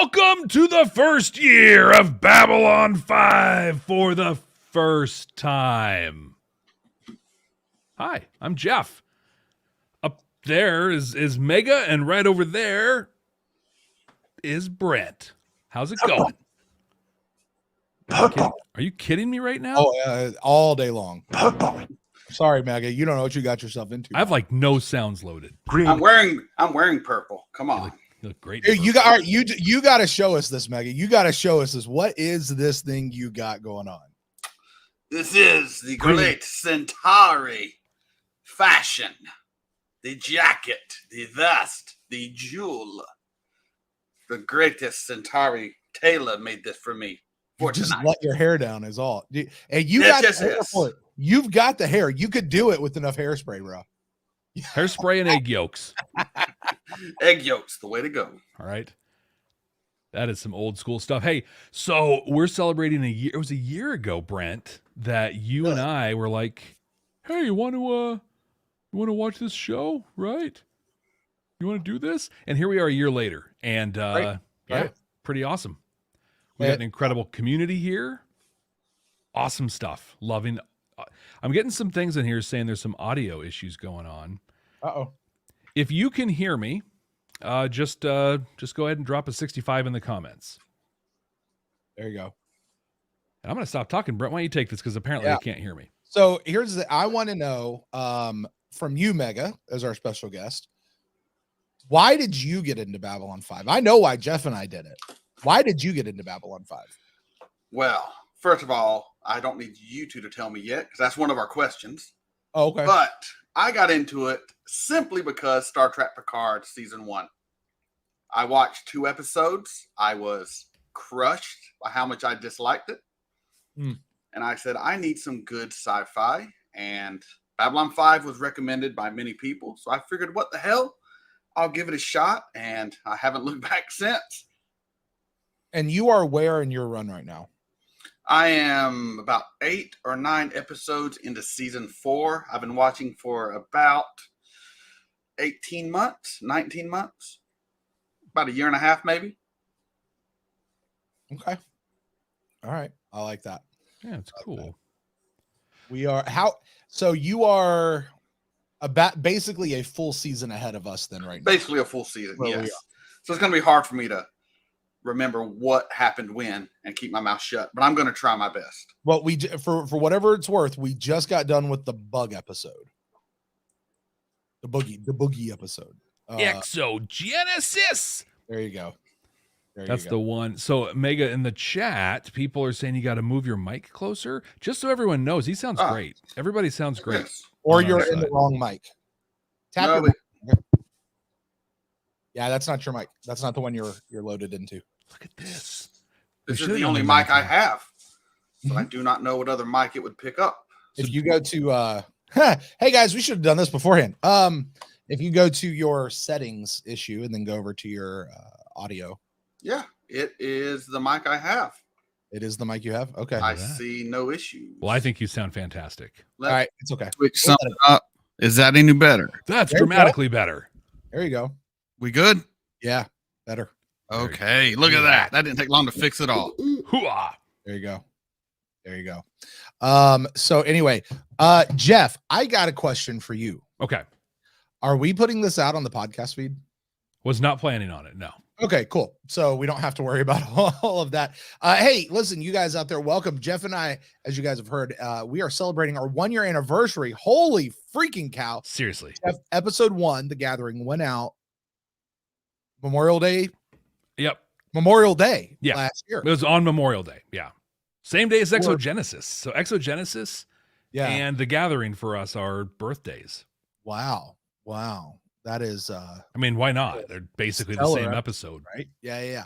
Welcome to the first year of Babylon 5 for the first time. Hi, I'm Jeff. Up there is Mega, and right over there is Brent. How's it going? Are you kidding me right now? All day long. Sorry, Maggie. You don't know what you got yourself into. I have like no sounds loaded. Green. I'm wearing purple. Come on. You look great. Hey, you got to show us this, Maggie. You got to show us this. What is this thing you got going on? This is the great Centauri fashion. The jacket, the vest, the jewel. The greatest Centauri tailor made this for me. Just let your hair down is all. And you got the hair for it. You've got the hair. You could do it with enough hairspray, bro. Hairspray and egg yolks. Egg yolks, the way to go. All right. That is some old school stuff. Hey, so we're celebrating a year. It was a year ago, Brent, that you and I were like, "Hey, you want to watch this show, right? You want to do this?" And here we are a year later, and right. Pretty awesome. We got an incredible community here. Awesome stuff. Loving. I'm getting some things in here saying there's some audio issues going on. Uh-oh. If you can hear me, just go ahead and drop a 65 in the comments. There you go. And I'm going to stop talking. Brent, why don't you take this? Because apparently they can't hear me. So I want to know from you, Mega, as our special guest, why did you get into Babylon 5? I know why Jeff and I did it. Why did you get into Babylon 5? Well, first of all, I don't need you two to tell me yet, because that's one of our questions. Oh, okay. But I got into it simply because Star Trek Picard Season 1. I watched 2 episodes. I was crushed by how much I disliked it. And I said, I need some good sci-fi. And Babylon 5 was recommended by many people. So I figured, what the hell? I'll give it a shot. And I haven't looked back since. And you are where in your run right now? I am about 8 or 9 episodes into season 4. I've been watching for about 18 months, 19 months, about a year and a half, maybe. Okay. All right. I like that. Yeah, it's cool. So you are basically a full season ahead of us then, right now? Basically a full season, yes. So it's going to be hard for me to remember what happened when and keep my mouth shut, but I'm going to try my best. Well, for whatever it's worth, we just got done with the bug episode, the boogie episode, Exogenesis. There you go. That's the one. So Mega, in the chat, people are saying you got to move your mic closer, just so everyone knows. He sounds great. Everybody sounds great. Yes. Or you're in the wrong mic. Tap your mic. Yeah, that's not your mic. That's not the one you're loaded into. Look at this. This is the only mic I have. So I do not know what other mic it would pick up. If you go to hey guys, we should have done this beforehand. If you go to your settings issue and then go over to your audio. Yeah, it is the mic I have. It is the mic you have? Okay. I see no issues. Well, I think you sound fantastic. All right, it's okay. Switch something up. Is that any better? That's dramatically better. There you go. We good? Yeah, better. Okay, look at that. That didn't take long to fix it all. Hoo-ah. There you go. So anyway, Jeff, I got a question for you. Okay. Are we putting this out on the podcast feed? Was not planning on it. No. Okay, cool. So we don't have to worry about all of that. Hey, listen, you guys out there, welcome. Jeff and I, as you guys have heard, we are celebrating our 1-year anniversary. Holy freaking cow. Seriously. Jeff, episode 1, The Gathering, went out Memorial Day. Yep. Memorial Day last year. It was on Memorial Day. Yeah. Same day as Exogenesis. So Exogenesis and The Gathering for us are birthdays. Wow. That is I mean, why not? They're basically the same episode, right? Yeah.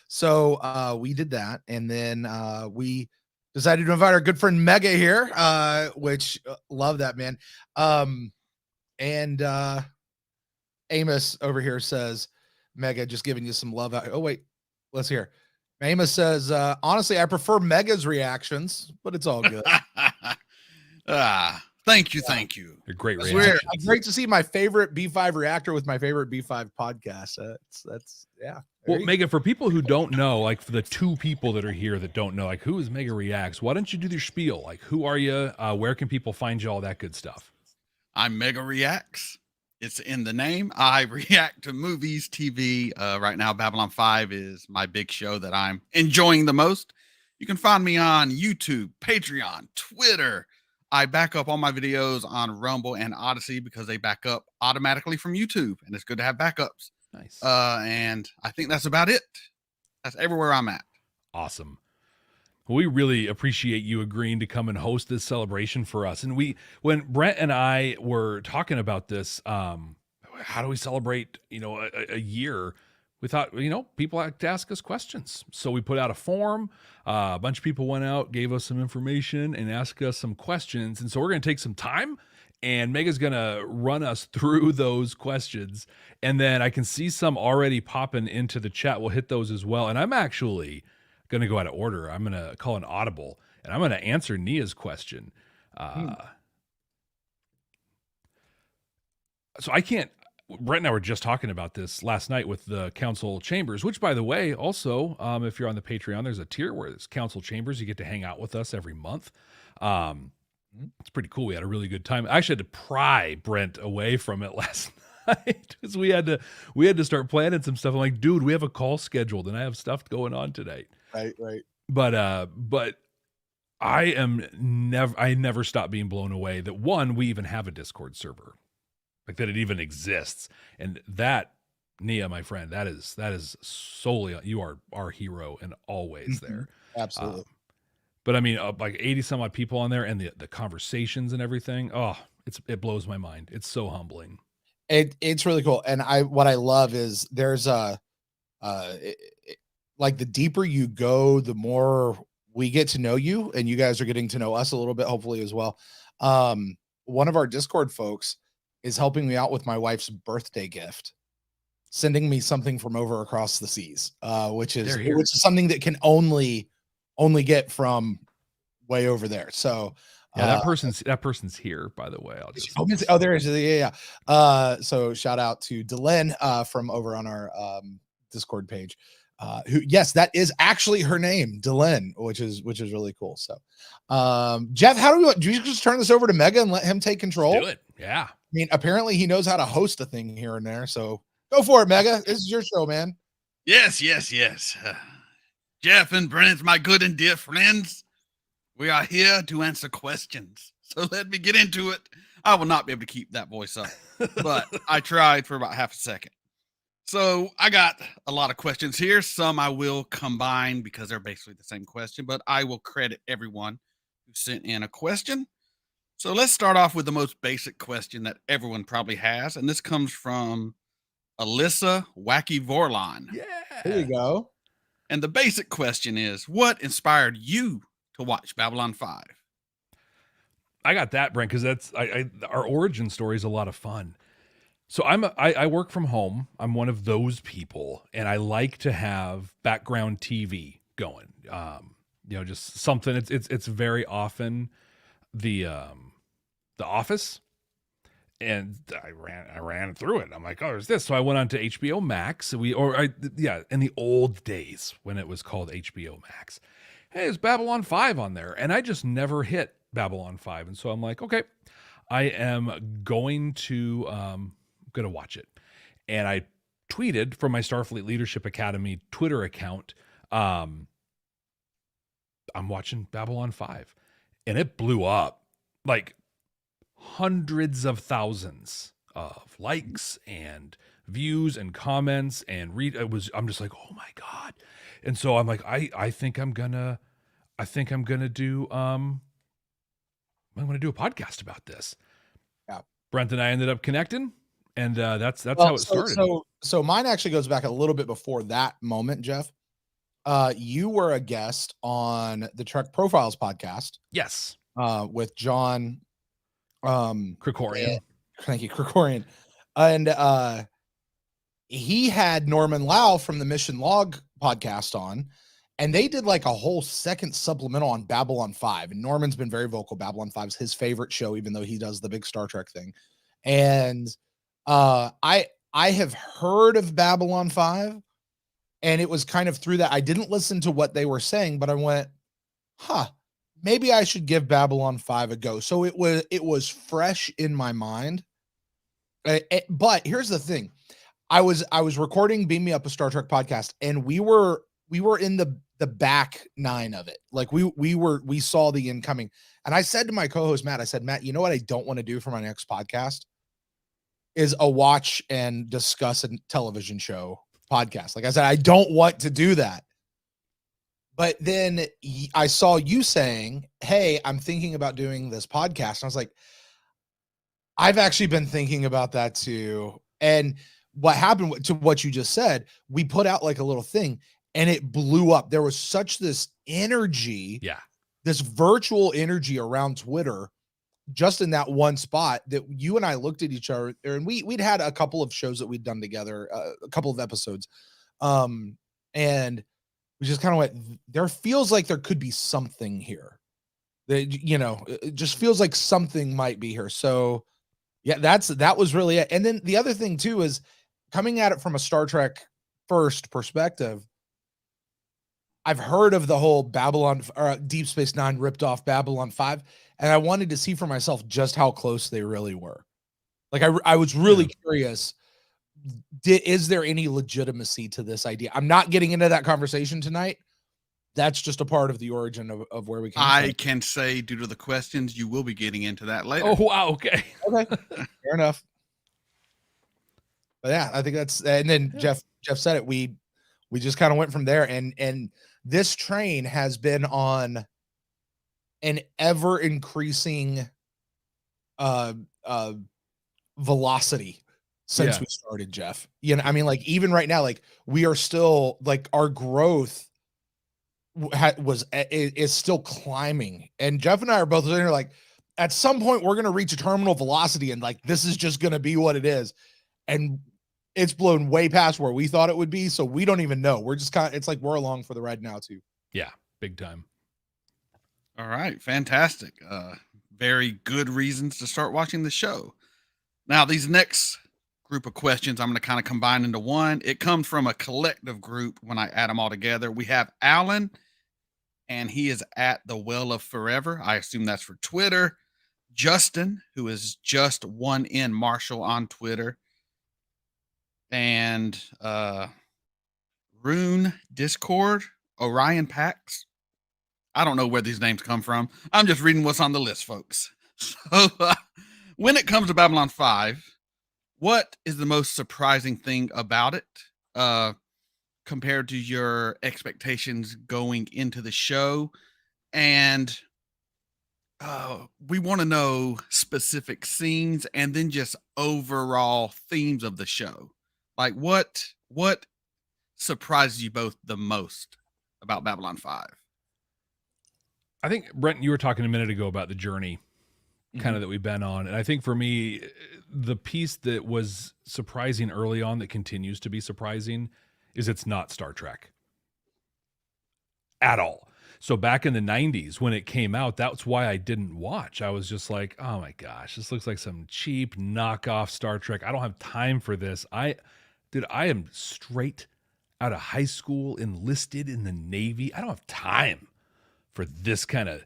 So we did that, and then we decided to invite our good friend Mega here, which love that, man. And Amos over here says, Mega, just giving you some love out. Oh, wait, let's hear. Amos says, honestly, I prefer Mega's reactions, but it's all good. Thank you. They're great reactions. Great to see my favorite B5 reactor with my favorite B5 podcast. That's Well, Megan, for people who don't know, like for the two people that are here that don't know, like who is Mega Reacts? Why don't you do your spiel? Like, who are you? Where can people find you? All that good stuff. I'm Mega Reacts. It's in the name. I react to movies, TV. Right now, Babylon 5 is my big show that I'm enjoying the most. You can find me on YouTube, Patreon, Twitter. I back up all my videos on Rumble and Odyssey because they back up automatically from YouTube, and it's good to have backups. Nice. And I think that's about it. That's everywhere I'm at. Awesome. We really appreciate you agreeing to come and host this celebration for us. And when Brent and I were talking about this, how do we celebrate, a year? We thought, people like to ask us questions. So we put out a form. A bunch of people went out, gave us some information and asked us some questions. And so we're going to take some time and Mega's going to run us through those questions. And then I can see some already popping into the chat. We'll hit those as well. And I'm actually going to go out of order. I'm going to call an audible and I'm going to answer Nia's question. So I can't, Brent and I were just talking about this last night with the council chambers, which by the way, also, if you're on the Patreon, there's a tier where it's council chambers. You get to hang out with us every month. It's pretty cool. We had a really good time. I actually had to pry Brent away from it last night because we had to start planning some stuff. I'm like, dude, we have a call scheduled and I have stuff going on tonight. Right. But I never stop being blown away that one, we even have a Discord server, like that it even exists. And that, Nia, my friend, that is solely, you are our hero and always there. Absolutely. But I mean, like 80 some odd people on there and the conversations and everything. Oh, it blows my mind. It's so humbling. It's really cool. And what I love is there's like the deeper you go, the more we get to know you, and you guys are getting to know us a little bit, hopefully as well. One of our Discord folks is helping me out with my wife's birthday gift, sending me something from over across the seas, which is something that can only get from way over there. So yeah, that person's here, by the way. There is. Yeah. So shout out to Dylan from over on our Discord page. Who, yes, that is actually her name, Dylan, which is really cool. So Jeff, do you just turn this over to Mega and let him take control? Let's do it. Yeah. I mean, apparently he knows how to host a thing here and there. So go for it, Mega. This is your show, man. Yes. Jeff and Brent, my good and dear friends, we are here to answer questions. So let me get into it. I will not be able to keep that voice up, but I tried for about half a second. So I got a lot of questions here. Some I will combine because they're basically the same question, but I will credit everyone who sent in a question. So let's start off with the most basic question that everyone probably has. And this comes from Alyssa Wacky Vorlon. Yeah. There you go. And the basic question is, what inspired you to watch Babylon 5? I got that, Brent, because that's our origin story is a lot of fun. So I work from home. I'm one of those people, and I like to have background TV going. Just something. It's very often the Office, and I ran through it. I'm like, oh, there's this. So I went on to HBO Max. In the old days when it was called HBO Max. Hey, there's Babylon 5 on there, and I just never hit Babylon 5, and so I'm like, okay, I am going to watch it. And I tweeted from my Starfleet Leadership Academy Twitter account, I'm watching Babylon 5. And it blew up, like hundreds of thousands of likes and views and comments and I'm just like, oh my God. And so I'm like, I think I'm gonna do I'm gonna do a podcast about this. Yeah. Brent and I ended up connecting. And that's how it started. So mine actually goes back a little bit before that moment, Jeff. You were a guest on the Trek Profiles podcast. Yes. With John Krikorian. Thank you, Krikorian. And he had Norman Lau from the Mission Log podcast on, and they did like a whole second supplemental on Babylon 5. And Norman's been very vocal. Babylon 5 is his favorite show, even though he does the big Star Trek thing. And I have heard of Babylon 5, And it was kind of through that. I didn't listen to what they were saying, but I went, maybe I should give Babylon 5 a go. So it was fresh in my mind. But here's the thing. I was recording Beam Me Up, a Star Trek podcast, and we were in the back nine of it. Like we saw the incoming. And I said to my co-host Matt, I said, Matt, you know what I don't want to do for my next podcast is a watch and discuss a television show podcast. Like I said, I don't want to do that. But then I saw you saying, hey, I'm thinking about doing this podcast. And I was like, I've actually been thinking about that too. And what happened to what you just said, we put out like a little thing and it blew up. There was such this energy, this virtual energy around Twitter, just in that one spot, that you and I looked at each other, and we'd had a couple of shows that we'd done together, a couple of episodes. And we just kind of went, there feels like there could be something here. That, it just feels like something might be here. So yeah, that was really it. And then the other thing too is coming at it from a Star Trek first perspective. I've heard of the whole Babylon or Deep Space Nine ripped off Babylon 5, and I wanted to see for myself just how close they really were. Like I was really curious. Is there any legitimacy to this idea? I'm not getting into that conversation tonight. That's just a part of the origin of where we came from. I can say, due to the questions, you will be getting into that later. Oh, wow. Okay. Fair enough. But yeah, I think that's, and then Jeff said it. We just kind of went from there, and this train has been on an ever increasing velocity since we started, Jeff. I mean, like even right now, like we are still, like our growth is still climbing, and Jeff and I are both there like at some point we're going to reach a terminal velocity, and like this is just going to be what it is, and it's blown way past where we thought it would be, so we don't even know. We're just kind of, it's like we're along for the ride now too. Yeah, big time. All right, fantastic. Very good reasons to start watching the show. Now, these next group of questions I'm going to kind of combine into one. It comes from a collective group when I add them all together. We have Alan, and he is at the Well of Forever. I assume that's for Twitter. Justin, who is just one in Marshall on Twitter. And Rune Discord, Orion Pax. I don't know where these names come from. I'm just reading what's on the list, folks. So when it comes to Babylon 5, what is the most surprising thing about it compared to your expectations going into the show? And we want to know specific scenes and then just overall themes of the show. Like what surprises you both the most about Babylon 5? I think, Brent, you were talking a minute ago about the journey kind of that we've been on. And I think for me, the piece that was surprising early on that continues to be surprising is it's not Star Trek at all. So back in the 90s when it came out, that's why I didn't watch. I was just like, oh my gosh, this looks like some cheap knockoff Star Trek. I don't have time for this. I am straight out of high school, enlisted in the Navy. I don't have time for this kind of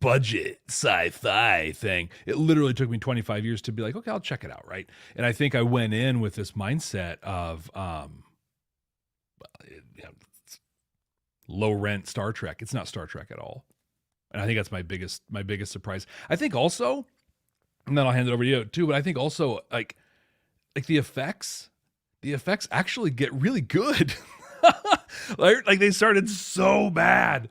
budget sci-fi thing. It literally took me 25 years to be like, okay, I'll check it out, right? And I think I went in with this mindset of low rent Star Trek. It's not Star Trek at all. And I think that's my biggest surprise. I think also, and then I'll hand it over to you too, but I think also like the effects actually get really good. like they started so bad,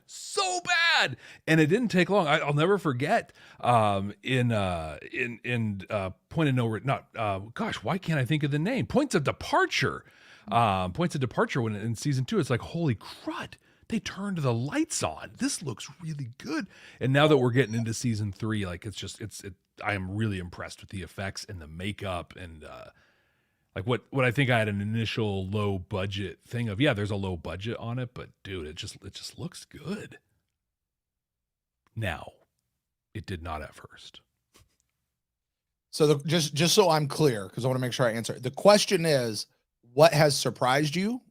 and it didn't take long. I'll never forget in Point of No, not gosh, why can't I think of the name? Points of Departure. When in season 2, it's like, holy crud, they turned the lights on. This looks really good. And now that we're getting into season 3, like I am really impressed with the effects and the makeup and like what I think I had an initial low budget thing of, there's a low budget on it, but dude, it just looks good. Now, it did not at first. So just so I'm clear, because I want to make sure I answer. The question is, what has surprised you?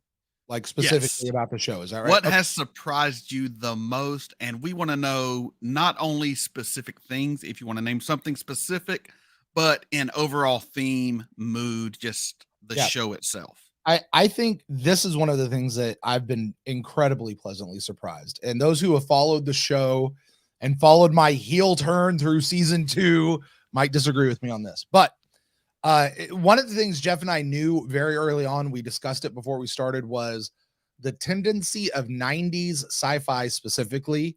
like specifically about the show. Is that right? What has surprised you the most? And we want to know not only specific things, if you want to name something specific, but in overall theme, mood, just the show itself. I think this is one of the things that I've been incredibly pleasantly surprised. And those who have followed the show and followed my heel turn through season 2 might disagree with me on this. But one of the things Jeff and I knew very early on, we discussed it before we started, was the tendency of 90s sci-fi specifically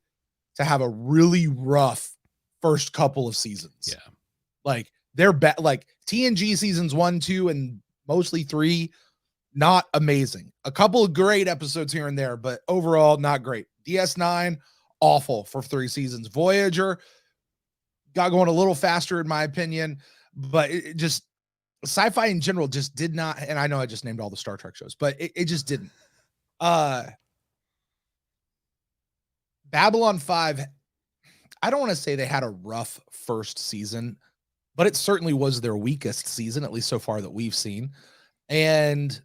to have a really rough first couple of seasons. Yeah. Like they're like TNG seasons 1, 2, and mostly 3, not amazing. A couple of great episodes here and there, but overall not great. DS9, awful for 3 seasons. Voyager got going a little faster in my opinion, but it just sci-fi in general just did not. And I know I just named all the Star Trek shows, but it just didn't. Babylon 5, I don't want to say they had a rough first season, but it certainly was their weakest season, at least so far that we've seen. And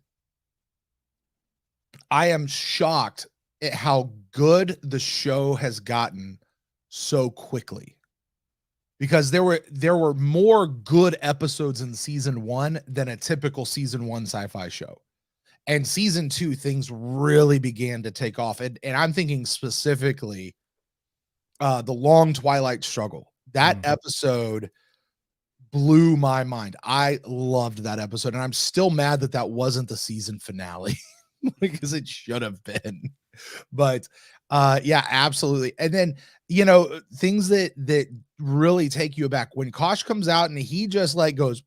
I am shocked at how good the show has gotten so quickly, because there were more good episodes in season 1 than a typical season 1 sci-fi show. And season 2, things really began to take off. And I'm thinking specifically the Long Twilight Struggle. That episode blew my mind. I loved that episode. And I'm still mad that that wasn't the season finale because it should have been. But yeah, absolutely. And then, you know, things that really take you aback when Kosh comes out and he just like goes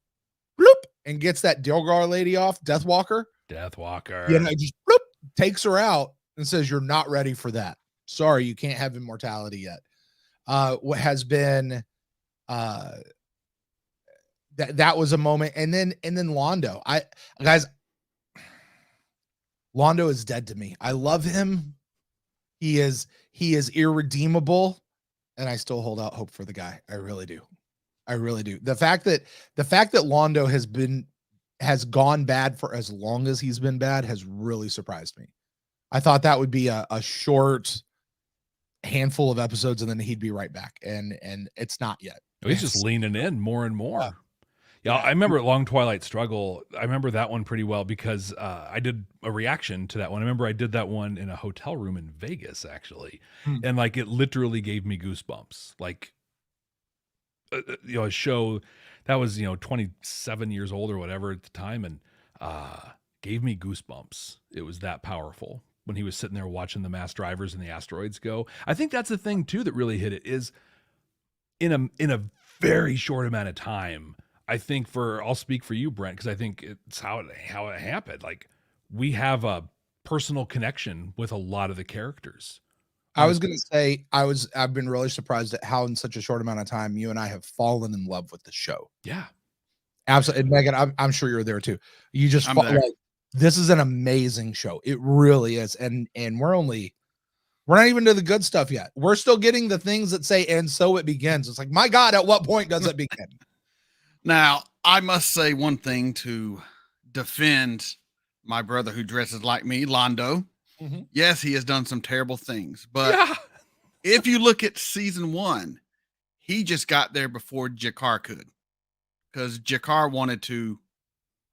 bloop and gets that Dilgar lady off, Deathwalker. You know, just bloop, takes her out and says, "You're not ready for that. Sorry, you can't have immortality yet." What has been that was a moment. And then Londo. Londo is dead to me. I love him. He is irredeemable, and I still hold out hope for the guy. I really do. The fact that Londo has gone bad for as long as he's been bad has really surprised me. I thought that would be a short handful of episodes and then he'd be right back. And it's not yet. He's just leaning in more and more. Yeah, I remember Long Twilight Struggle. I remember that one pretty well because I did a reaction to that one. I remember I did that one in a hotel room in Vegas, actually. And like it literally gave me goosebumps. Like, you know, a show that was, 27 years old or whatever at the time, and gave me goosebumps. It was that powerful when he was sitting there watching the mass drivers and the asteroids go. I think that's the thing too that really hit it is in a very short amount of time. I think I'll speak for you, Brent, because I think it's how it happened. Like we have a personal connection with a lot of the characters. I was going to say, I've been really surprised at how in such a short amount of time, you and I have fallen in love with the show. Yeah, absolutely. And Megan, I'm sure you're there too. You just like, this is an amazing show. It really is. And we're not even to the good stuff yet. We're still getting the things that say, and so it begins. It's like, my God, at what point does it begin? Now, I must say one thing to defend my brother who dresses like me, Londo. Yes, he has done some terrible things, but if you look at season 1, he just got there before Jakar could, because Jakar wanted to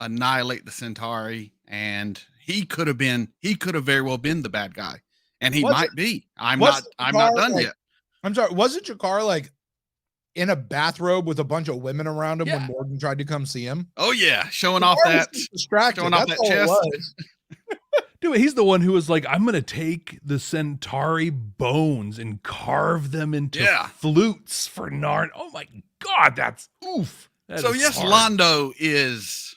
annihilate the Centauri, and he could have very well been the bad guy, and he might be. I'm not done yet. I'm sorry. Wasn't Jakar like in a bathrobe with a bunch of women around him when Morgan tried to come see him? Oh yeah, showing off that chest. Dude, he's the one who was like, I'm going to take the Centauri bones and carve them into flutes for Narn. Oh my God, that's oof. So yes, hard. Londo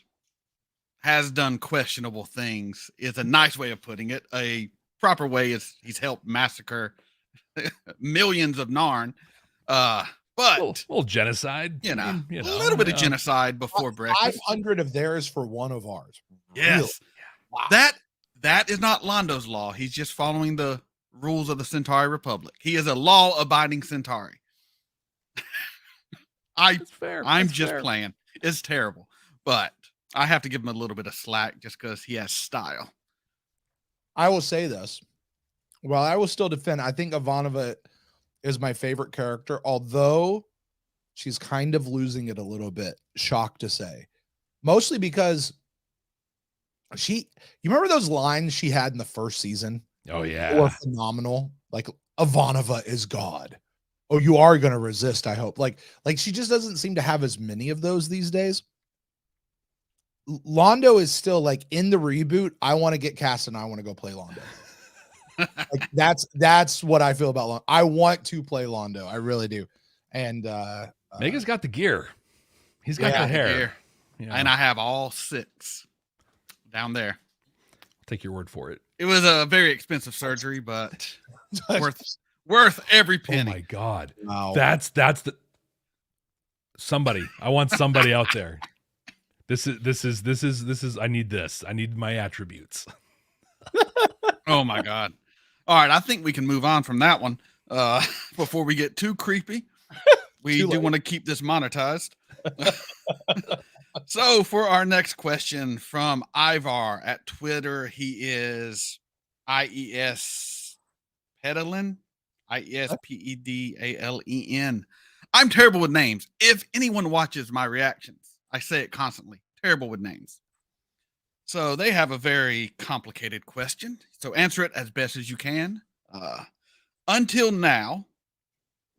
has done questionable things. Is a nice way of putting it. A proper way is he's helped massacre millions of Narn. But a little genocide. A little bit of genocide before breakfast. 500 of theirs for one of ours. Yes. Really? Wow. That is not Londo's law. He's just following the rules of the Centauri Republic. He is a law-abiding Centauri. I'm just playing. It's terrible. But I have to give him a little bit of slack just because he has style. I will say this. While I will still defend, I think Ivanova is my favorite character, although she's kind of losing it a little bit. Shocked to say. Mostly because you remember those lines she had in the first season? Oh Were yeah. phenomenal. Like Ivanova is God. Oh, you are going to resist, I hope. Like she just doesn't seem to have as many of those these days. Londo is still like in the reboot. I want to get cast and I want to go play Londo. Like that's what I feel about Londo. I want to play Londo. I really do. And Mega's got the gear. He's got Yeah, the hair. Here. Yeah. And I have all 6 down there. I'll take your word for it. It was a very expensive surgery, but worth every Oh penny. my God. wow. That's the somebody. I want somebody out there. This is I need this. I need my attributes. Oh my God. All right, I think we can move on from that one before we get too creepy. We Too do late. want to keep this monetized. So for our next question from Ivar at Twitter, he is IES Pedalin, IESPEDALEN. I'm terrible with names. If anyone watches my reactions, I say it constantly. Terrible with names. So they have a very complicated question. So answer it as best as you can. Until now,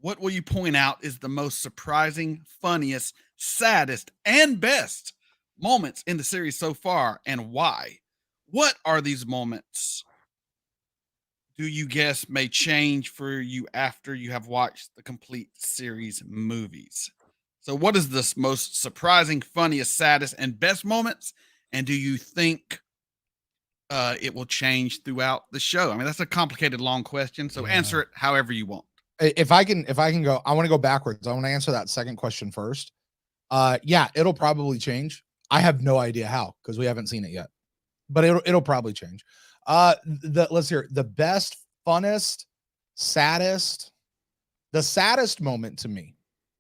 what will you point out is the most surprising, funniest, saddest, and best moments in the series so far, and why? What are these moments? Do you guess may change for you after you have watched the complete series movies? So, what is the most surprising, funniest, saddest, and best moments? And do you think it will change throughout the show? I mean, that's a complicated, long question. So, Yeah. answer it however you want. If I can go, I want to go backwards. I want to answer that second question first. Yeah, it'll probably change. I have no idea how because we haven't seen it yet, but it'll probably change. Let's hear it. The best, funnest, saddest. The saddest moment to me,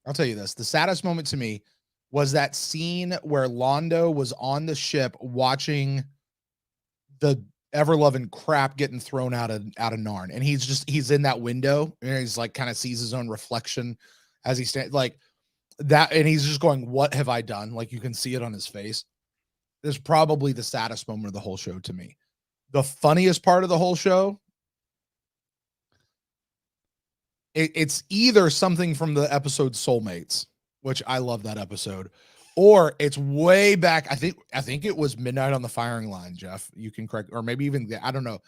I'll tell you this. The saddest moment to me was that scene where Londo was on the ship watching the ever-loving crap getting thrown out of Narn, and he's in that window and he's like kind of sees his own reflection as he stands like that, and he's just going, what have I done? Like you can see it on his face. This is probably the saddest moment of the whole show to me. The funniest part of the whole show, it's either something from the episode Soulmates, which I love that episode, or it's way back. I think it was Midnight on the Firing Line, Jeff. You can correct, or maybe even I don't know.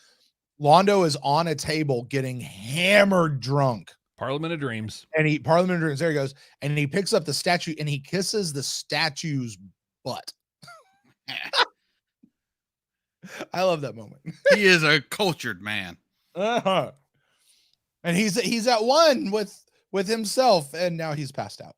Londo is on a table getting hammered drunk. Parliament of Dreams. And Parliament of Dreams, there he goes. And he picks up the statue and he kisses the statue's butt. I love that moment. He is a cultured man. Uh-huh. And he's at one with himself, and now he's passed out.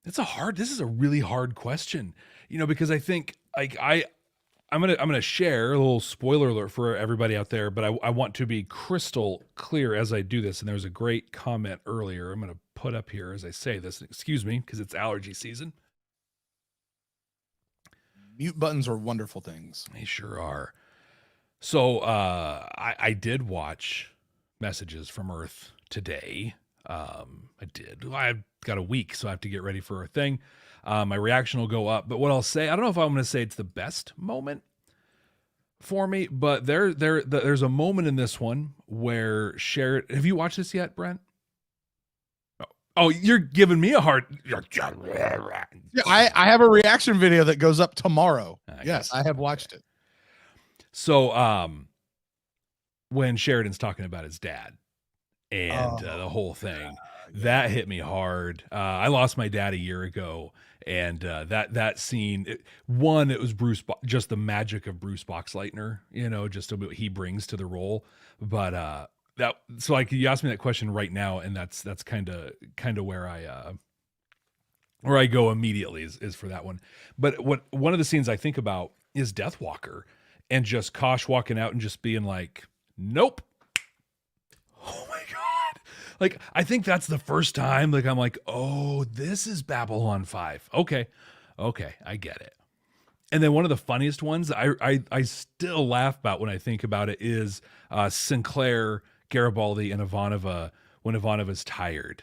This is a really hard question, because I think like I'm gonna share a little spoiler alert for everybody out there, but I want to be crystal clear as I do this. And there was a great comment earlier I'm gonna put up here as I say this. Excuse me, because it's allergy season. Mute buttons are wonderful things. They sure are. So I did watch Messages from Earth today. I did. I've got a week, so I have to get ready for a thing. My reaction will go up. But what I'll say, I don't know if I'm going to say it's the best moment for me, but there's a moment in this one where Sheridan. Have you watched this yet, Brent? Oh, you're giving me a hard. Yeah, I have a reaction video that goes up tomorrow. Yes, I have watched it. So, when Sheridan's talking about his dad and the whole thing, that hit me hard. I lost my dad a year ago, and that scene, it was just the magic of Bruce Boxleitner, just what he brings to the role. But so like you asked me that question right now, and that's kind of where I go immediately is for that one. But one of the scenes I think about is Deathwalker. And just Kosh walking out and just being like, nope. Oh my God. Like, I think that's the first time, like, I'm like, oh, this is Babylon 5. Okay, I get it. And then one of the funniest ones I still laugh about when I think about it is Sinclair, Garibaldi, and Ivanova when Ivanova's tired.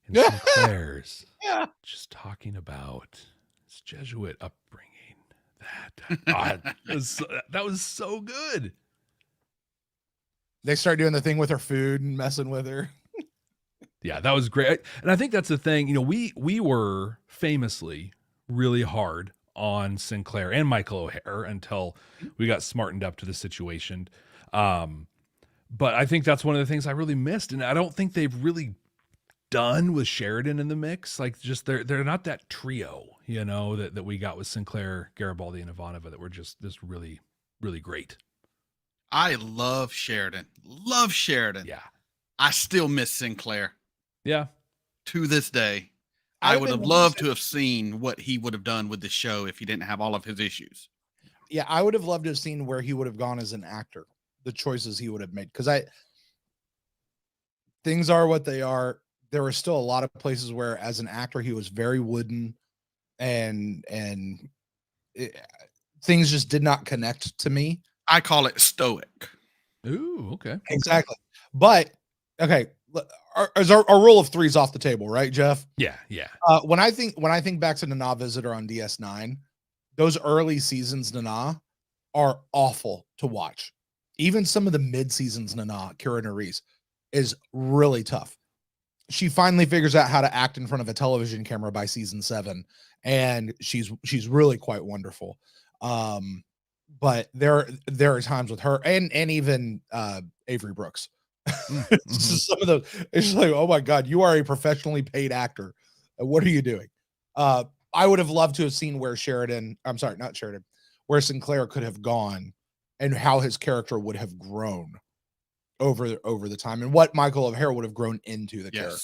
And Sinclair's Yeah. just talking about his Jesuit upbringing. That was so good. They start doing the thing with her food and messing with her. Yeah, that was great. And I think that's the thing. You know, we were famously really hard on Sinclair and Michael O'Hare until we got smartened up to the situation. But I think that's one of the things I really missed. And I don't think they've really done with Sheridan in the mix. Like just they're not that trio, you know, that we got with Sinclair, Garibaldi, and Ivanova that were just really, really great. I love Sheridan. Love Sheridan. Yeah. I still miss Sinclair Yeah. to this day. I would have loved to have seen what he would have done with the show if he didn't have all of his issues. Yeah, I would have loved to have seen where he would have gone as an actor, the choices he would have made. Because things are what they are. There were still a lot of places where, as an actor, he was very wooden, and things just did not connect to me. I call it stoic. Ooh, okay. Exactly. But okay, our rule of three is off the table, right, Jeff? Yeah, yeah. When I think back to Nana Visitor on DS9, those early seasons Nana are awful to watch. Even some of the mid seasons Nana, Kira Nerys, is really tough. She finally figures out how to act in front of a television camera by season 7, and she's really quite wonderful. But there are times with her and even Avery Brooks. Some of those, it's just like, oh my God, you are a professionally paid actor. What are you doing? I would have loved to have seen where where Sinclair could have gone and how his character would have grown over the time, and what Michael O'Hare would have grown into the character.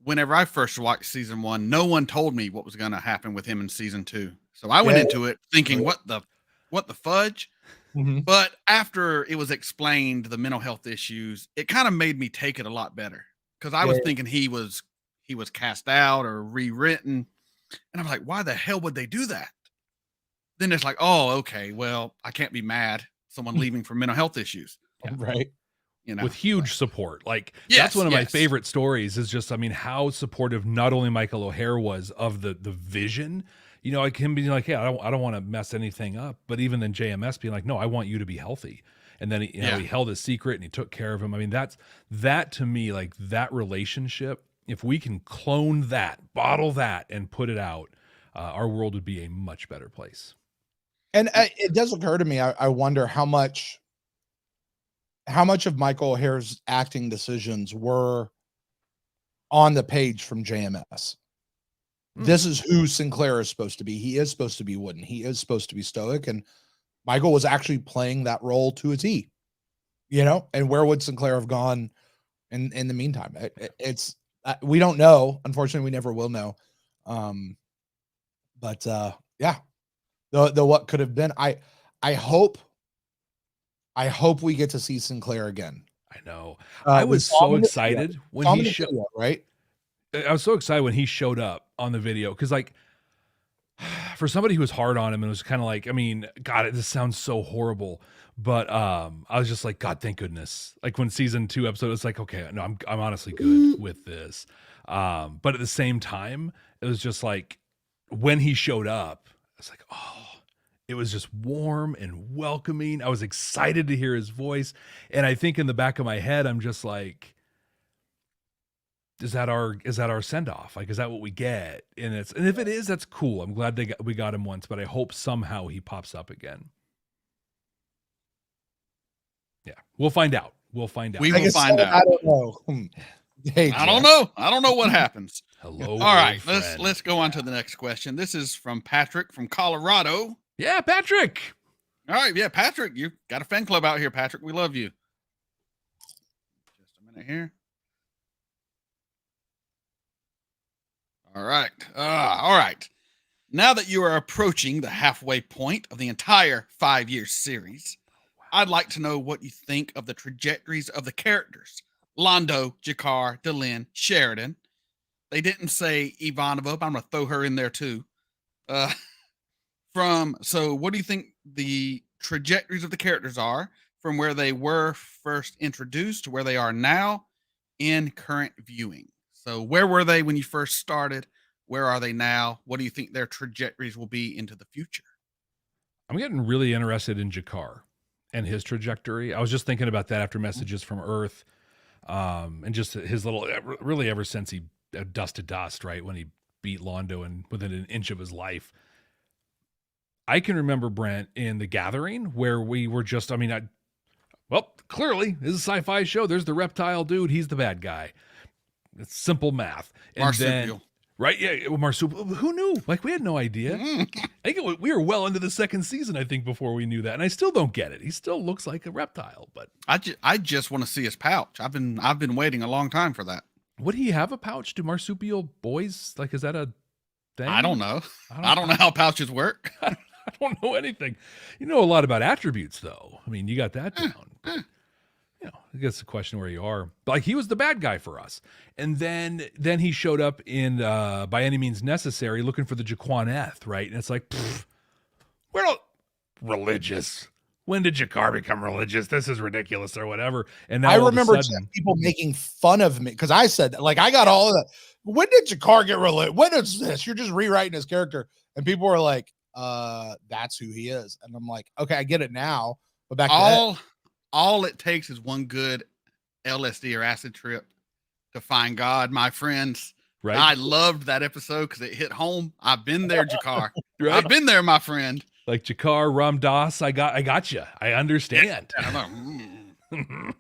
Whenever I first watched season 1, no one told me what was going to happen with him in season 2. So I went into it thinking, what the fudge? Mm-hmm. But after it was explained, the mental health issues, it kind of made me take it a lot better, because I was thinking he was cast out or rewritten, and I'm like, why the hell would they do that? Then it's like, oh, okay, well, I can't be mad. Someone leaving for mental health issues, Right? You know, with huge support. Like Yes, that's one of my yes. favorite stories is just, I mean, how supportive not only Michael O'Hare was of the vision, you know, like him being like, yeah, I don't want to mess anything up. But even then JMS being like, no, I want you to be healthy. And then he held his secret and he took care of him. I mean, that to me, like that relationship, if we can clone that, bottle that and put it out, our world would be a much better place. And it does occur to me, I wonder how much of Michael O'Hare's acting decisions were on the page from JMS. This is who Sinclair is supposed to be. He is supposed to be wooden. He is supposed to be stoic. And Michael was actually playing that role to a T, you know, and where would Sinclair have gone in the meantime? It's we don't know. Unfortunately, we never will know. But yeah, the what could have been. I hope we get to see Sinclair again. I know. I was so excited when he showed up, right? I was so excited when he showed up on the video, because like for somebody who was hard on him and was kind of like, I mean, God, this sounds so horrible, but I was just like, God, thank goodness. Like when season 2 episode, it's like, okay, no, I'm honestly good with this. But at the same time, it was just like when he showed up, I was like, oh, it was just warm and welcoming. I was excited to hear his voice, and I think in the back of my head, I'm just like, is that our send off? Like, is that what we get? And if it is, that's cool. I'm glad we got him once, but I hope somehow he pops up again. Yeah, we'll find out. We will find out. I don't know. Hey, I don't know. I don't know what happens. Hello. All right, let's go on to the next question. This is from Patrick from Colorado. Yeah, Patrick. All right, yeah, Patrick, you got a fan club out here, Patrick. We love you. Just a minute here. All right. All right. Now that you are approaching the halfway point of the entire 5-year series, I'd like to know what you think of the trajectories of the characters. Londo, Jakar, Delenn, Sheridan. They didn't say Ivanova, but I'm going to throw her in there too. So what do you think the trajectories of the characters are from where they were first introduced to where they are now in current viewing? So where were they when you first started? Where are they now? What do you think their trajectories will be into the future? I'm getting really interested in Jakar and his trajectory. I was just thinking about that after Messages from Earth, and just his little, really ever since he Dust to Dust, right, when he beat Londo and within an inch of his life. I can remember, Brent, in The Gathering, where we were just, well, clearly this is a sci-fi show. There's the reptile dude. He's the bad guy. It's simple math. And Marsupial. then, right? Yeah, marsupial. Who knew? Like, we had no idea. I think we were well into the second season, I think, before we knew that. And I still don't get it. He still looks like a reptile, but I just want to see his pouch. I've been waiting a long time for that. would he have a pouch? Do marsupial boys, like, is that a thing? I don't know. I don't know how pouches work. I don't know anything. You know a lot about attributes, though. I mean, you got that down. You know, I guess the question where you are. But, like, he was the bad guy for us. And then he showed up in By Any Means Necessary looking for the Jaquaneth, right? And it's like, we're not religious. When did Jakar become religious? This is ridiculous or whatever. And now I all of a remember sudden, people making fun of me because I said, like, I got all of that. When did Jakar get religious? When is this? You're just rewriting his character. And people were like, that's who he is. And I'm like, okay, I get it now. But back then, all it takes is one good LSD or acid trip to find God, my friends. right? I loved that episode because it hit home. I've been there, Jakar. Right? I've been there, my friend. Like Jakar, Ram Dass, I got you. I understand. And I'm like,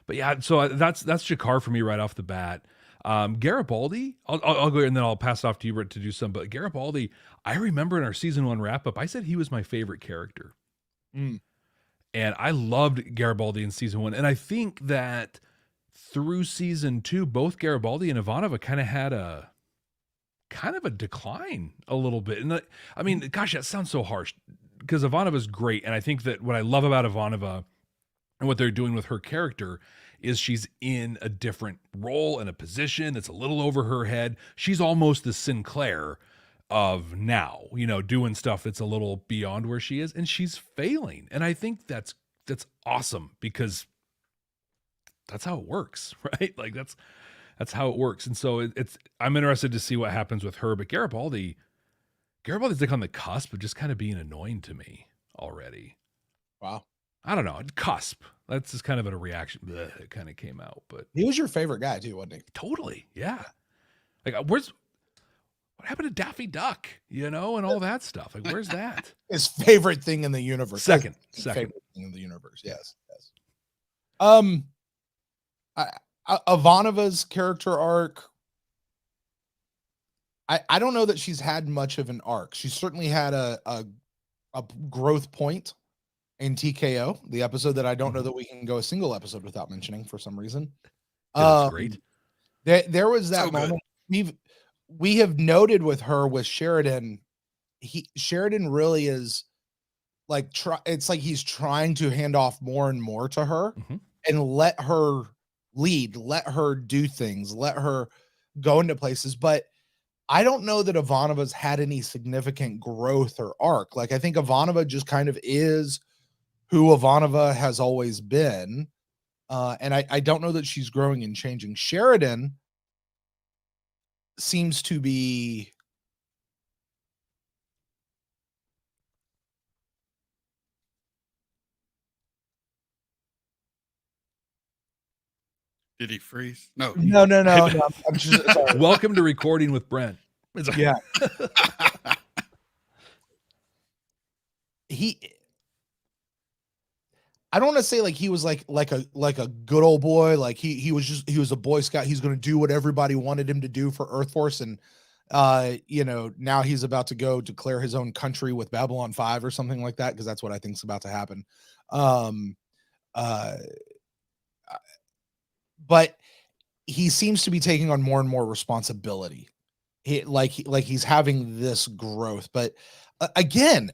But yeah, so that's Jakar for me right off the bat. Garibaldi, I'll go and then I'll pass it off to you, Britt, to do some. But Garibaldi, I remember in our season 1 wrap up, I said he was my favorite character. And I loved Garibaldi in season 1. And I think that through season 2, both Garibaldi and Ivanova kind of had a decline a little bit. And I mean, gosh, that sounds so harsh because Ivanova's great. And I think that what I love about Ivanova and what they're doing with her character is she's in a different role and a position that's a little over her head. She's almost the Sinclair of now, you know, doing stuff that's a little beyond where she is, and she's failing. And I think that's awesome because that's how it works, right? Like that's how it works. And so I'm interested to see what happens with her. But Garibaldi's like on the cusp of just kind of being annoying to me already. wow. I don't know, cusp. That's just kind of a reaction. Bleh, it kind of came out, but He was your favorite guy too, wasn't he? totally, yeah. Like, what happened to Daffy Duck? You know, and all that stuff. Like, where's that? His favorite thing in the universe. Second. Favorite thing in the universe. Yes. Ivanova's character arc. I don't know that she's had much of an arc. She certainly had a growth point in TKO, the episode that I don't know that we can go a single episode without mentioning for some reason. That's great. There was that So good. moment. We have noted with her with Sheridan. Sheridan really is like it's like he's trying to hand off more and more to her and let her lead, let her do things, let her go into places. But I don't know that Ivanova's had any significant growth or arc. Like, I think Ivanova just kind of is who Ivanova has always been. And I don't know that she's growing and changing. Sheridan seems to be did he freeze? No. no. I'm just sorry. Welcome to Recording with Brent. It's like, Yeah. I don't want to say like he was like a good old boy. Like he was a Boy Scout. He's going to do what everybody wanted him to do for Earth Force. And, now he's about to go declare his own country with Babylon 5 or something like that. Cause that's what I think is about to happen. But he seems to be taking on more and more responsibility. He's having this growth, but again,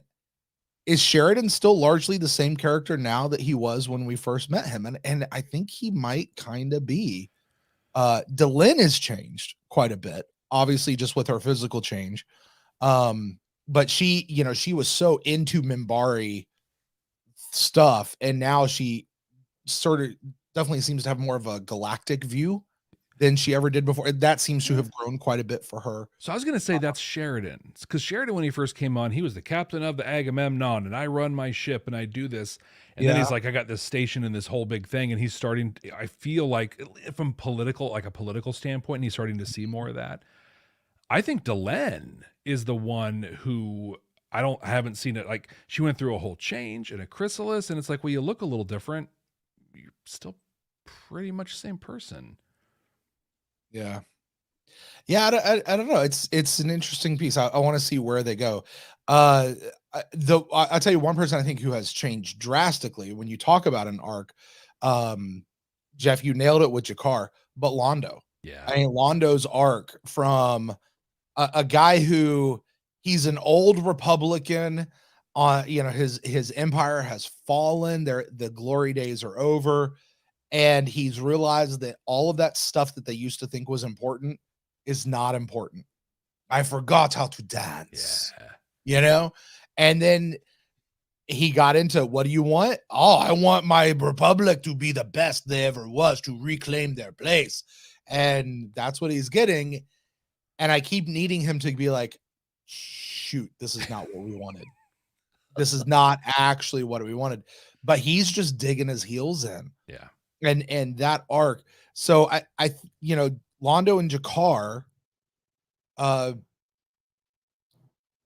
is Sheridan still largely the same character now that he was when we first met him? And I think he might kind of be. Delynn has changed quite a bit, obviously just with her physical change. But she, you know, she was so into Minbari stuff, and now she sort of definitely seems to have more of a galactic view than she ever did before. That seems to have grown quite a bit for her. So I was going to say that's Sheridan, because Sheridan, when he first came on, he was the captain of the Agamemnon, and I run my ship and I do this. And then Yeah. he's like, I got this station and this whole big thing, and he's starting. I feel like from a political standpoint, and he's starting to see more of that. I think Delenn is the one who I haven't seen it. Like, she went through a whole change and a chrysalis, and it's like, well, you look a little different. You're still pretty much the same person. Yeah. Yeah, I don't know. It's an interesting piece. I want to see where they go. I'll tell you one person I think who has changed drastically when you talk about an arc. Jeff, you nailed it with Jakar, but Londo. Yeah. I mean, Londo's arc from a guy who he's an old Republican. You know, his empire has fallen. The glory days are over, and he's realized that all of that stuff that they used to think was important is not important. I forgot how to dance. Yeah. You know? And then he got into, what do you want? Oh, I want my republic to be the best they ever was, to reclaim their place. And that's what he's getting. And I keep needing him to be like, shoot, this is not what we wanted. This is not actually what we wanted. But he's just digging his heels in. Yeah. And that arc. So I you know, Londo and Jakar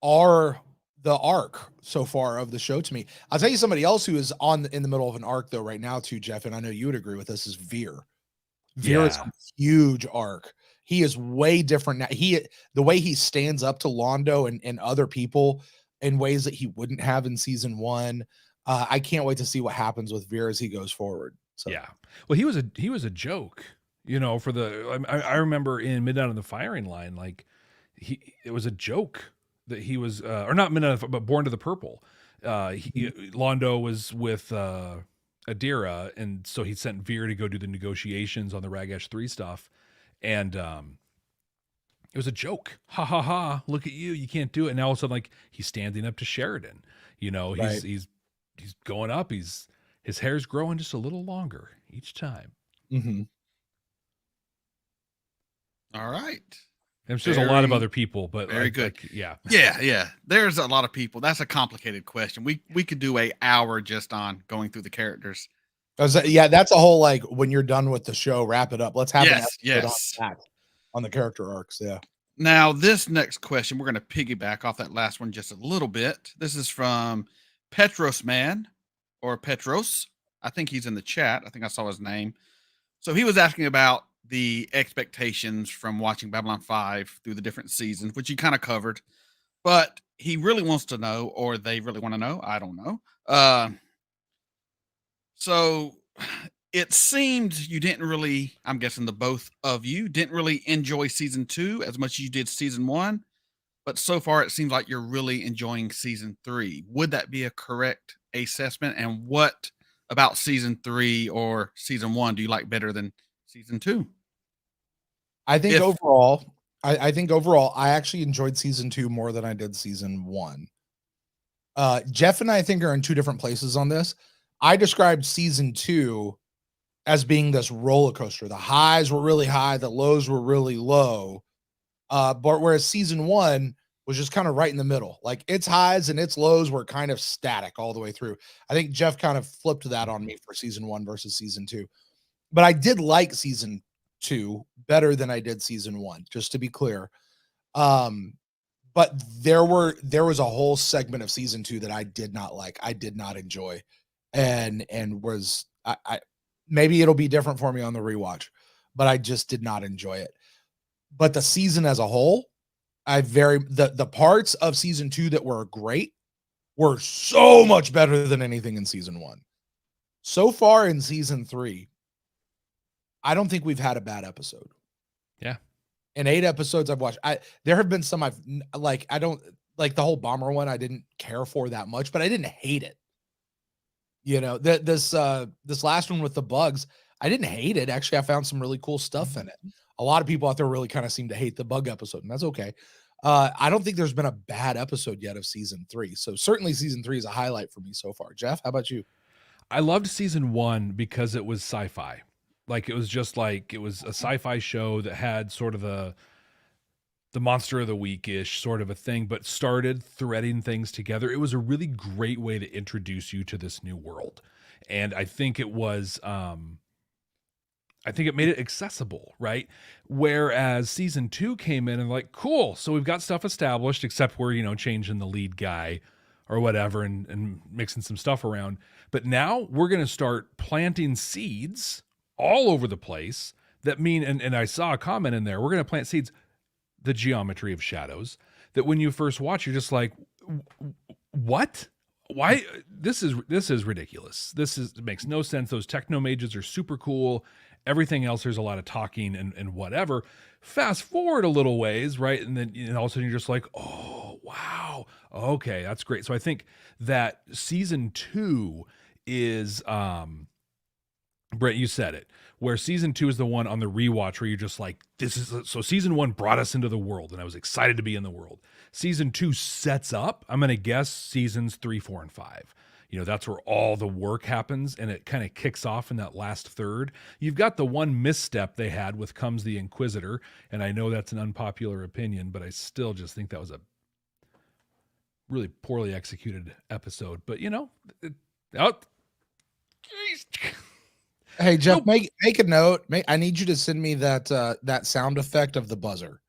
are the arc so far of the show to me. I'll tell you somebody else who is in the middle of an arc though right now too, Jeff, and I know you would agree with this, is Veer. Veer is a huge arc. He is way different now. The way he stands up to Londo and other people in ways that he wouldn't have in season 1. I can't wait to see what happens with Veer as he goes forward. So yeah. Well, he was a joke, you know, for I remember in Midnight on the Firing Line, like it was a joke that he was, or not Midnight, but Born to the Purple. Londo was with Adira, and so he sent Veer to go do the negotiations on the Ragash 3 stuff. And it was a joke. Ha ha ha, look at you can't do it. And now all of a sudden, like, he's standing up to Sheridan. You know, he's going up. His hair's growing just a little longer each time. Mm-hmm. All right. There's a lot of other people, but very good. Yeah. There's a lot of people. That's a complicated question. We could do an hour just on going through the characters. Yeah, that's a whole, like, when you're done with the show, wrap it up. Let's have an episode on the character arcs. Yeah. Now, this next question, we're going to piggyback off that last one just a little bit. This is from Petros Man, or Petros. I think he's in the chat. I think I saw his name. So he was asking about the expectations from watching Babylon 5 through the different seasons, which you kind of covered. But he really wants to know, or they really want to know. I don't know. So it seemed you didn't really, I'm guessing the both of you didn't really enjoy season 2 as much as you did season 1. But so far, it seems like you're really enjoying season 3. Would that be a correct assessment? And what about season 3 or season 1 do you like better than season 2? I think overall, I actually enjoyed season 2 more than I did season 1. Jeff and I think are in two different places on this. I described season 2 as being this roller coaster. The highs were really high, the lows were really low. But whereas season 1 was just kind of right in the middle, like its highs and its lows were kind of static all the way through. I think Jeff kind of flipped that on me for season 1 versus season 2. But I did like season 2 better than I did season 1, just to be clear. But there was a whole segment of season 2 that I did not like. I did not enjoy, and was I maybe it'll be different for me on the rewatch, but I just did not enjoy it. But the season as a whole, the parts of season 2 that were great were so much better than anything in season 1. So far in season 3, I don't think we've had a bad episode. Yeah. In 8 episodes I've watched, there have been some I've like, I don't like the whole bomber one. I didn't care for that much, but I didn't hate it. You know, this last one with the bugs, I didn't hate it. Actually, I found some really cool stuff in it. A lot of people out there really kind of seem to hate the bug episode, and that's okay. I don't think there's been a bad episode yet of season 3. So certainly season 3 is a highlight for me so far. Jeff, how about you? I loved season 1 because it was sci-fi. Like it was just like it was a sci-fi show that had sort of the monster of the week-ish sort of a thing, but started threading things together. It was a really great way to introduce you to this new world. And I think it was I think it made it accessible, right? Whereas season 2 came in and like, cool, so we've got stuff established, except we're, changing the lead guy or whatever and mixing some stuff around. But now we're going to start planting seeds all over the place that mean, and I saw a comment in there, we're going to plant seeds, the geometry of shadows, that when you first watch, you're just like, what? Why? This is ridiculous. It makes no sense. Those techno mages are super cool. Everything else, there's a lot of talking and whatever. Fast forward a little ways, right? And then all of a sudden you're just like, oh, wow. Okay, that's great. So I think that season 2 is, Brent, you said it, where season 2 is the one on the rewatch where you're just like, so season 1 brought us into the world and I was excited to be in the world. Season 2 sets up, I'm going to guess, seasons 3, 4, and 5. That's where all the work happens and it kind of kicks off in that last third. You've got the one misstep they had with Comes the Inquisitor, and I know that's an unpopular opinion, but I still just think that was a really poorly executed episode. But Hey Jeff, make a note. I need you to send me that sound effect of the buzzer.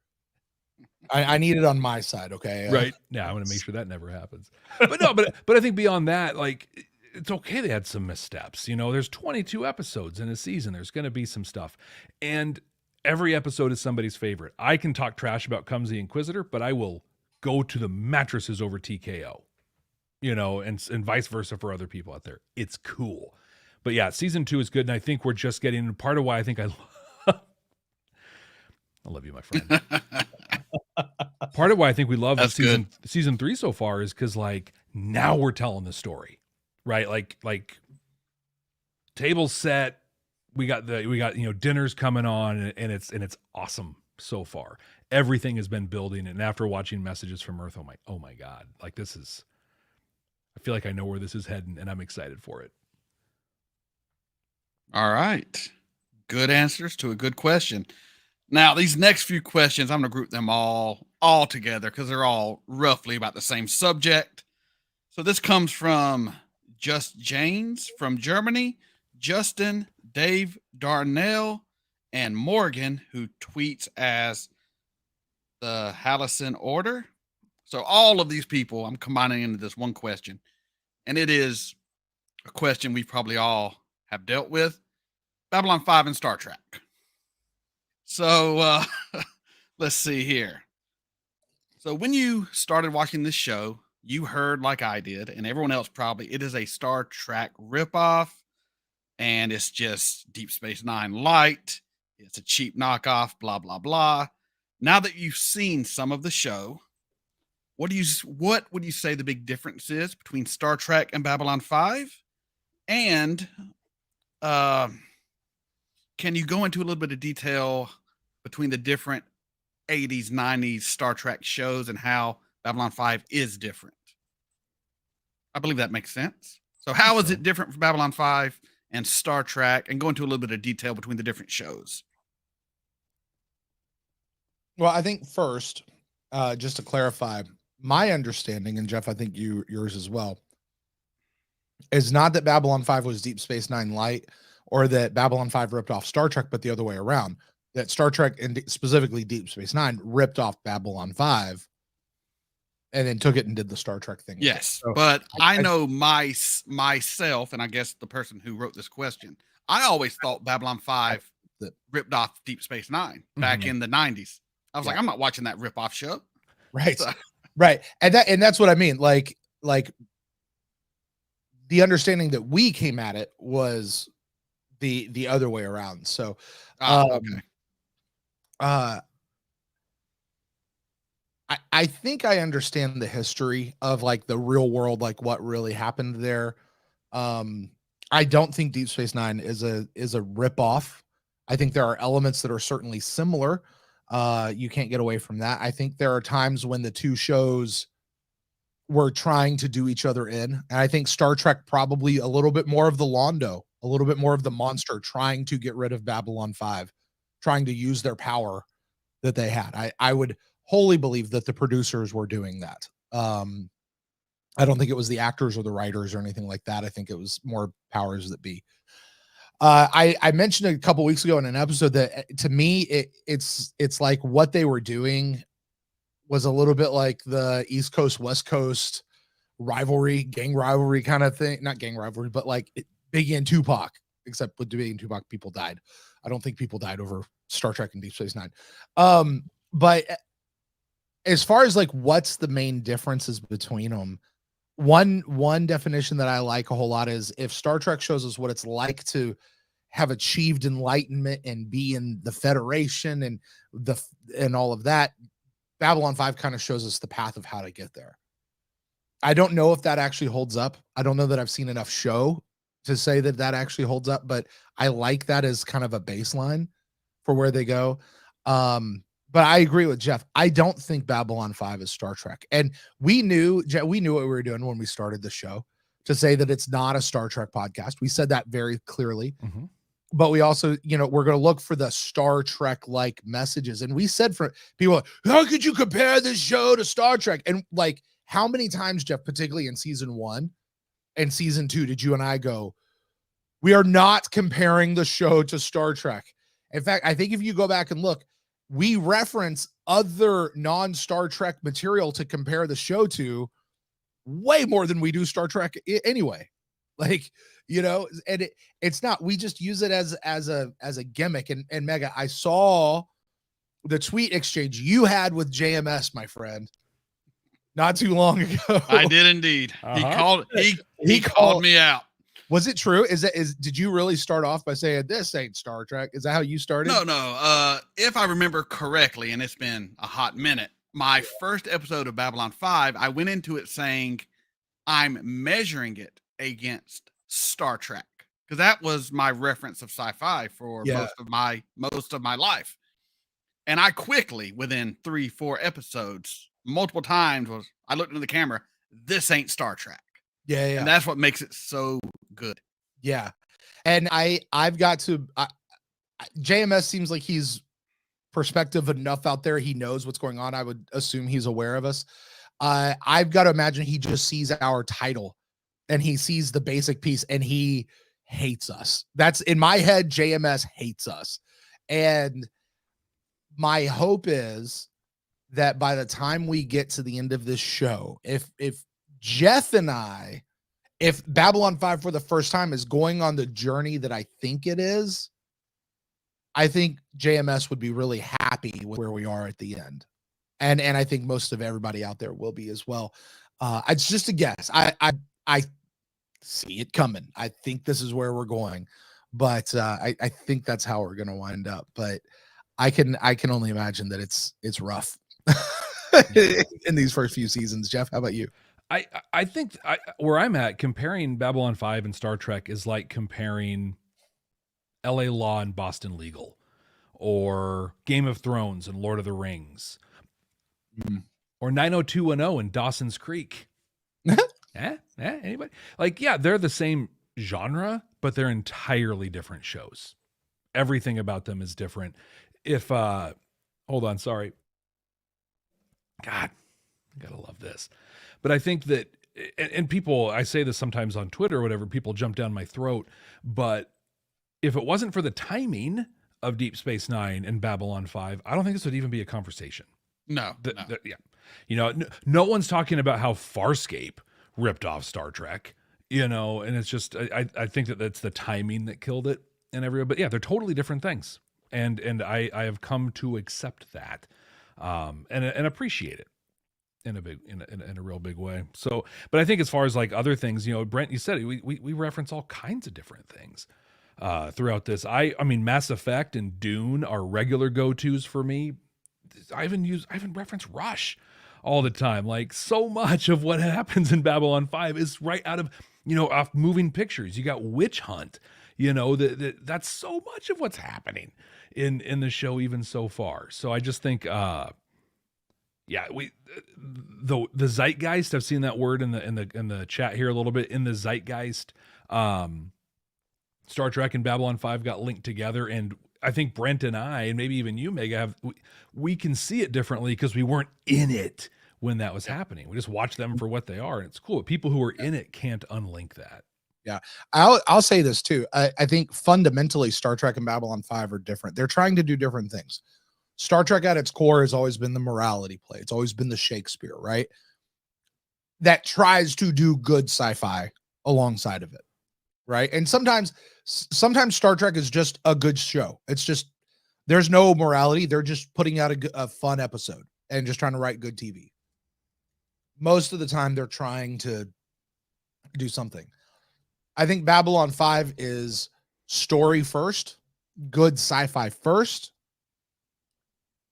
I need it on my side, okay? Right. Yeah, I'm going to make sure that never happens. But no, but I think beyond that, like, it's okay they had some missteps. There's 22 episodes in a season. There's going to be some stuff. And every episode is somebody's favorite. I can talk trash about Comes the Inquisitor, but I will go to the mattresses over TKO. And vice versa for other people out there. It's cool. But yeah, season 2 is good, and I think we're just getting part of why I think I love you, my friend. Part of why I think we love season 3 so far is because like now we're telling the story, right? Like tables set, we got dinners coming on, and it's awesome so far. Everything has been building, and after watching Messages from Earth, oh my God, like I feel like I know where this is heading, and I'm excited for it. All right. Good answers to a good question. Now, these next few questions, I'm going to group them all together because they're all roughly about the same subject. So this comes from Just Janes from Germany, Justin, Dave Darnell, and Morgan, who tweets as the Hallison Order. So all of these people, I'm combining into this one question. And it is a question we probably all have dealt with. Babylon 5 and Star Trek. So let's see here. So when you started watching this show, you heard, like I did, and everyone else probably, it is a Star Trek ripoff, and it's just Deep Space Nine light. It's a cheap knockoff, blah, blah, blah. Now that you've seen some of the show, what would you say the big difference is between Star Trek and Babylon 5? And can you go into a little bit of detail between the different 80s, 90s Star Trek shows and how Babylon 5 is different? I believe that makes sense. So how is it different from Babylon 5 and Star Trek, and go into a little bit of detail between the different shows? Well, I think first, just to clarify, my understanding, and Jeff, I think yours as well, is not that Babylon 5 was Deep Space Nine light or that Babylon 5 ripped off Star Trek, but the other way around. That Star Trek, and specifically Deep Space Nine, ripped off Babylon 5 and then took it and did the Star Trek thing. Yes, so but I know myself, and I guess the person who wrote this question, I always thought Babylon 5 ripped off Deep Space Nine back in the 90s. I was like, I'm not watching that rip-off show. Right. So. Right. And that's what I mean. Like the understanding that we came at it was the other way around. So okay. I think I understand the history of like the real world, like what really happened there. I don't think Deep Space Nine is a ripoff. I think there are elements that are certainly similar. You can't get away from that. I think there are times when the two shows were trying to do each other in. And I think Star Trek probably a little bit more of the Londo, a little bit more of the monster, trying to get rid of Babylon 5, trying to use their power that they had. I would wholly believe that the producers were doing that. I don't think it was the actors or the writers or anything like that. I think it was more powers that be. I mentioned a couple weeks ago in an episode that to me it's like what they were doing was a little bit like the East Coast West Coast rivalry, gang rivalry kind of thing. Not gang rivalry, but like Biggie and Tupac. Except with Biggie and Tupac, people died. I don't think people died over Star Trek and Deep Space Nine. But as far as like what's the main differences between them, one definition that I like a whole lot is if Star Trek shows us what it's like to have achieved enlightenment and be in the Federation and all of that, Babylon 5 kind of shows us the path of how to get there. I don't know if that actually holds up. I don't know that I've seen enough show to say that that actually holds up, but I like that as kind of a baseline for where they go. But I agree with Jeff. I don't think Babylon 5 is Star Trek. And we knew what we were doing when we started the show to say that it's not a Star Trek podcast. We said that very clearly. Mm-hmm. But we also, we're going to look for the Star Trek-like messages. And we said for people, how could you compare this show to Star Trek? And like, how many times, Jeff, particularly in season 1 and season 2, did you and I go, we are not comparing the show to Star Trek? In fact, I think if you go back and look, we reference other non-Star Trek material to compare the show to way more than we do Star Trek anyway. Like, and it's not, we just use it as a gimmick. And Mega, I saw the tweet exchange you had with JMS, my friend, not too long ago. I did indeed. Uh-huh. He called me out. Was it true? Did you really start off by saying this ain't Star Trek? Is that how you started? No. If I remember correctly, and it's been a hot minute, my first episode of Babylon 5, I went into it saying I'm measuring it against Star Trek, because that was my reference of sci-fi for most of my life. And I quickly, within 3-4 episodes, multiple times I looked into the camera, this ain't Star Trek. Yeah. And that's what makes it so good. Yeah. And I've got to JMS seems like he's perspective enough out there. He knows what's going on. I would assume he's aware of us. I've got to imagine he just sees our title and he sees the basic piece and he hates us. That's in my head. JMS hates us. And my hope is that by the time we get to the end of this show, if Jeff and if Babylon 5 for the first time is going on the journey that I think it is, I think JMS would be really happy with where we are at the end. And I think most of everybody out there will be as well. It's just a guess. I see it coming. I think this is where we're going, but I think that's how we're going to wind up. But I can only imagine that it's rough in these first few seasons. Jeff, how about you? I think where I'm at, comparing Babylon 5 and Star Trek is like comparing LA Law and Boston Legal, or Game of Thrones and Lord of the Rings, or 90210 and Dawson's Creek. Anybody? Like, yeah, they're the same genre, but they're entirely different shows. Everything about them is different. Hold on, sorry. God, I gotta love this. But I think that, and people, I say this sometimes on Twitter or whatever, people jump down my throat, but if it wasn't for the timing of Deep Space Nine and Babylon 5, I don't think this would even be a conversation. No. Yeah. No one's talking about how Farscape ripped off Star Trek, and it's just, I think that that's the timing that killed it and everything. But yeah, they're totally different things. And I have come to accept that, and appreciate it in a real big way. So, but I think as far as like other things, Brent, you said it, we reference all kinds of different things throughout this. I mean, Mass Effect and Dune are regular go-tos for me. I even reference Rush all the time. Like, so much of what happens in Babylon 5 is right out of, off moving pictures. You got Witch Hunt, You know, that's so much of what's happening in the show even so far. So I just think yeah, the zeitgeist, I've seen that word in the chat here a little bit. In the zeitgeist, Star Trek and Babylon 5 got linked together, and I think Brent and I, and maybe even you, Mega, we can see it differently because we weren't in it when that was happening. We just watch them for what they are, and it's cool. But people who are in it can't unlink that. Yeah, I'll say this too. I think fundamentally Star Trek and Babylon 5 are different. They're trying to do different things. Star Trek at its core has always been the morality play. It's always been the Shakespeare, right? That tries to do good sci-fi alongside of it, right? And sometimes Star Trek is just a good show. It's just, there's no morality. They're just putting out a fun episode and just trying to write good TV. Most of the time they're trying to do something. I think Babylon 5 is story first, good sci-fi first.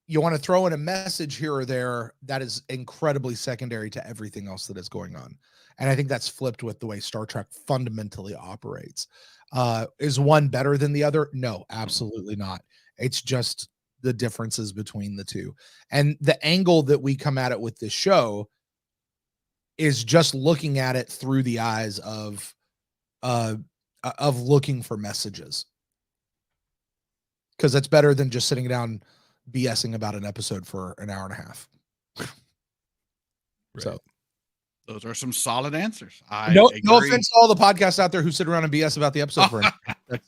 You want to throw in a message here or there that is incredibly secondary to everything else that is going on. And I think that's flipped with the way Star Trek fundamentally operates. Is one better than the other? No, absolutely not. It's just the differences between the two. And the angle that we come at it with this show is just looking at it through the eyes of looking for messages. Because it's better than just sitting down BSing about an episode for an hour and a half. Right. So those are some solid answers. No agree. offense to all the podcasts out there who sit around and BS about the episode for an hour.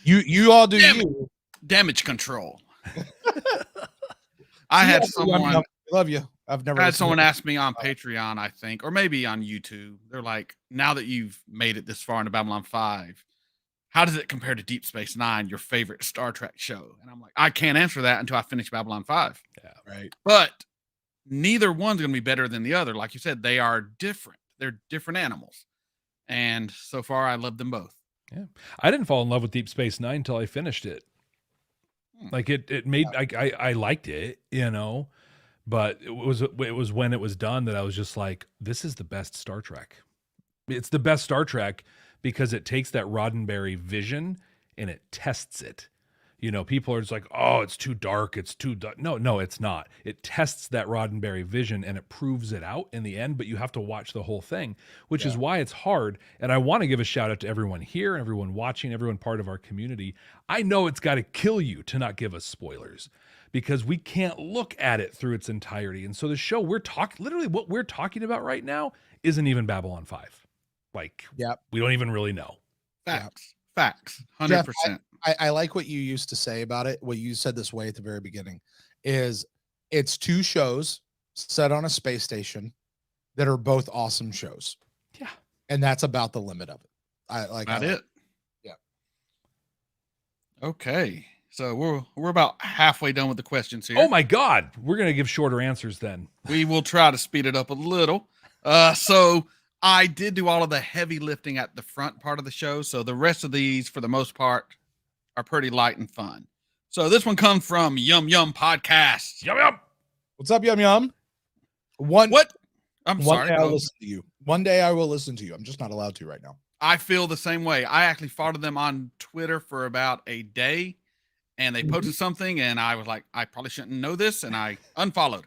You all do you. Damage control. I had someone I love you. I've never had someone ask me on Patreon, I think, or maybe on YouTube. They're like, now that you've made it this far into Babylon 5, how does it compare to Deep Space Nine, your favorite Star Trek show? And I'm like, I can't answer that until I finish Babylon 5. Yeah, right. But neither one's going to be better than the other. Like you said, they are different. They're different animals. And so far, I love them both. Yeah. I didn't fall in love with Deep Space Nine until I finished it. Like it made, I liked it, you know, but it was when it was done that I was just like, this is the best Star Trek. It's the best Star Trek because it takes that Roddenberry vision and it tests it. You know, people are just like, oh, it's too dark. It's too dark. No, it's not. It tests that Roddenberry vision and it proves it out in the end, but you have to watch the whole thing, which is why it's hard. And I want to give a shout out to everyone here, everyone watching, everyone part of our community. I know it's got to kill you to not give us spoilers because we can't look at it through its entirety. And so the show literally what we're talking about right now isn't even Babylon 5. Like, we don't even really know. Facts. 100%. Jeff, I like what you used to say about it. What you said this way at the very beginning is it's two shows set on a space station that are both awesome shows. Yeah. And that's about the limit of it. I like it. Yeah. Okay. So we're about halfway done with the questions here. Oh my God. We're going to give shorter answers then. We will try to speed it up a little. So I did do all of the heavy lifting at the front part of the show. So the rest of these, for the most part, are pretty light and fun. So this one comes from Yum Yum Podcast. Yum Yum. What's up, Yum Yum? What? I'm sorry. Day I'll listen to you. One day I will listen to you. I'm just not allowed to right now. I feel the same way. I actually followed them on Twitter for about a day, and they posted something, and I was like, I probably shouldn't know this, and I unfollowed.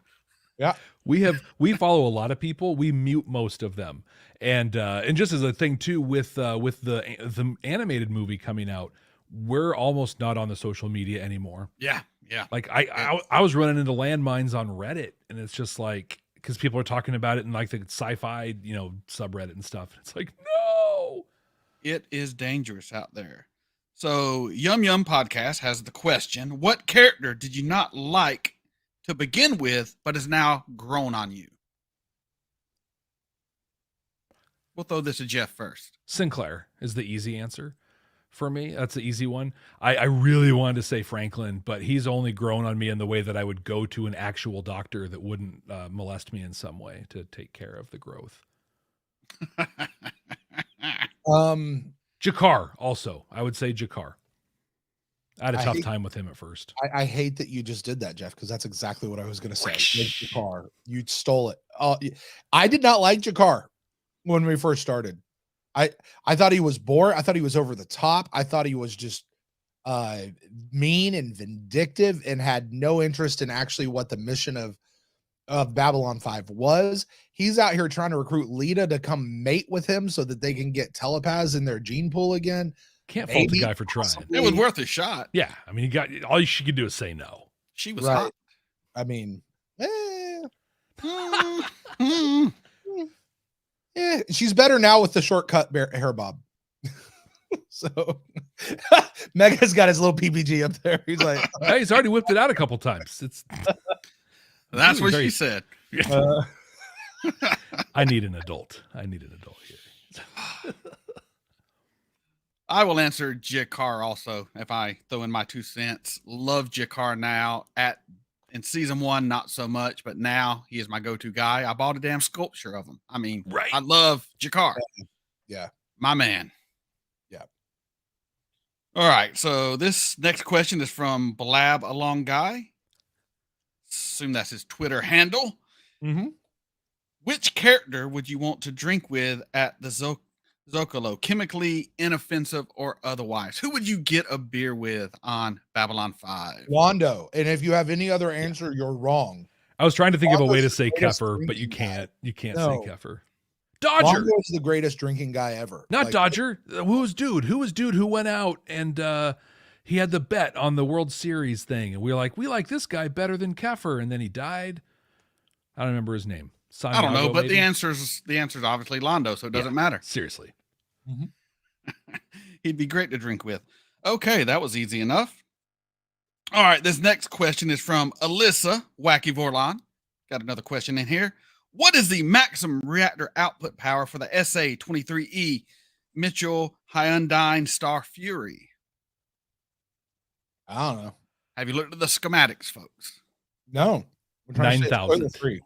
Yeah. We follow a lot of people. We mute most of them. And just as a thing too, with the animated movie coming out, we're almost not on the social media anymore. Yeah. Like I was running into landmines on Reddit, and it's just like, because people are talking about it in like the sci-fi, subreddit and stuff. It's like, no, it is dangerous out there. So Yum Yum Podcast has the question: what character did you not like to begin with, but has now grown on you? We'll throw this to Jeff first. Sinclair is the easy answer for me. That's the easy one. I really wanted to say Franklin, but he's only grown on me in the way that I would go to an actual doctor that wouldn't molest me in some way to take care of the growth. Jakar also. I would say Jakar. I had a tough time with him at first. I hate that you just did that, Jeff, because that's exactly what I was going to say. Jakar. You stole it. I did not like Jakar when we first started. I thought he was bored. I thought he was over the top. I thought he was just mean and vindictive and had no interest in actually what the mission of Babylon 5 was. He's out here trying to recruit Lita to come mate with him so that they can get telepaths in their gene pool again. Can't fault the guy for trying. It was worth a shot. Yeah, I mean, all she could do is say no. She was Right. hot. I mean, she's better now with the shortcut hair bob. So Mega's got his little PPG up there. He's like, Hey, he's already whipped it out a couple times. That's what she said. I need an adult. Here. I will answer Jakar also if I throw in my 2 cents. Love Jakar now. In season 1, not so much, but now he is my go-to guy. I bought a damn sculpture of him. I mean, right. I love Jakar. Yeah. My man. Yeah. All right. So this next question is from Blab Along Guy. Assume that's his Twitter handle. Mm-hmm. Which character would you want to drink with at the Zocalo, chemically inoffensive or otherwise? Who would you get a beer with on Babylon 5? Wando. And if you have any other answer, you're wrong. I was trying to think of a way to Wando's say the greatest Kefir, but you drinking can't. guy. You can't No. say Kefir. Dodger. Wando is the greatest drinking guy ever. Not Like, Dodger. Who was dude who went out and he had the bet on the World Series thing, and we were like, we like this guy better than Kefir, and then he died. I don't remember his name. I don't know, Santiago, but maybe? the answer's obviously Londo, so it doesn't matter. Seriously. He'd be great to drink with. Okay, that was easy enough. All right, this next question is from Alyssa Wacky Vorlon. Got another question in here. What is the maximum reactor output power for the SA-23E Mitchell Hyundai Star Fury? I don't know. Have you looked at the schematics, folks? No. 9,000. Three.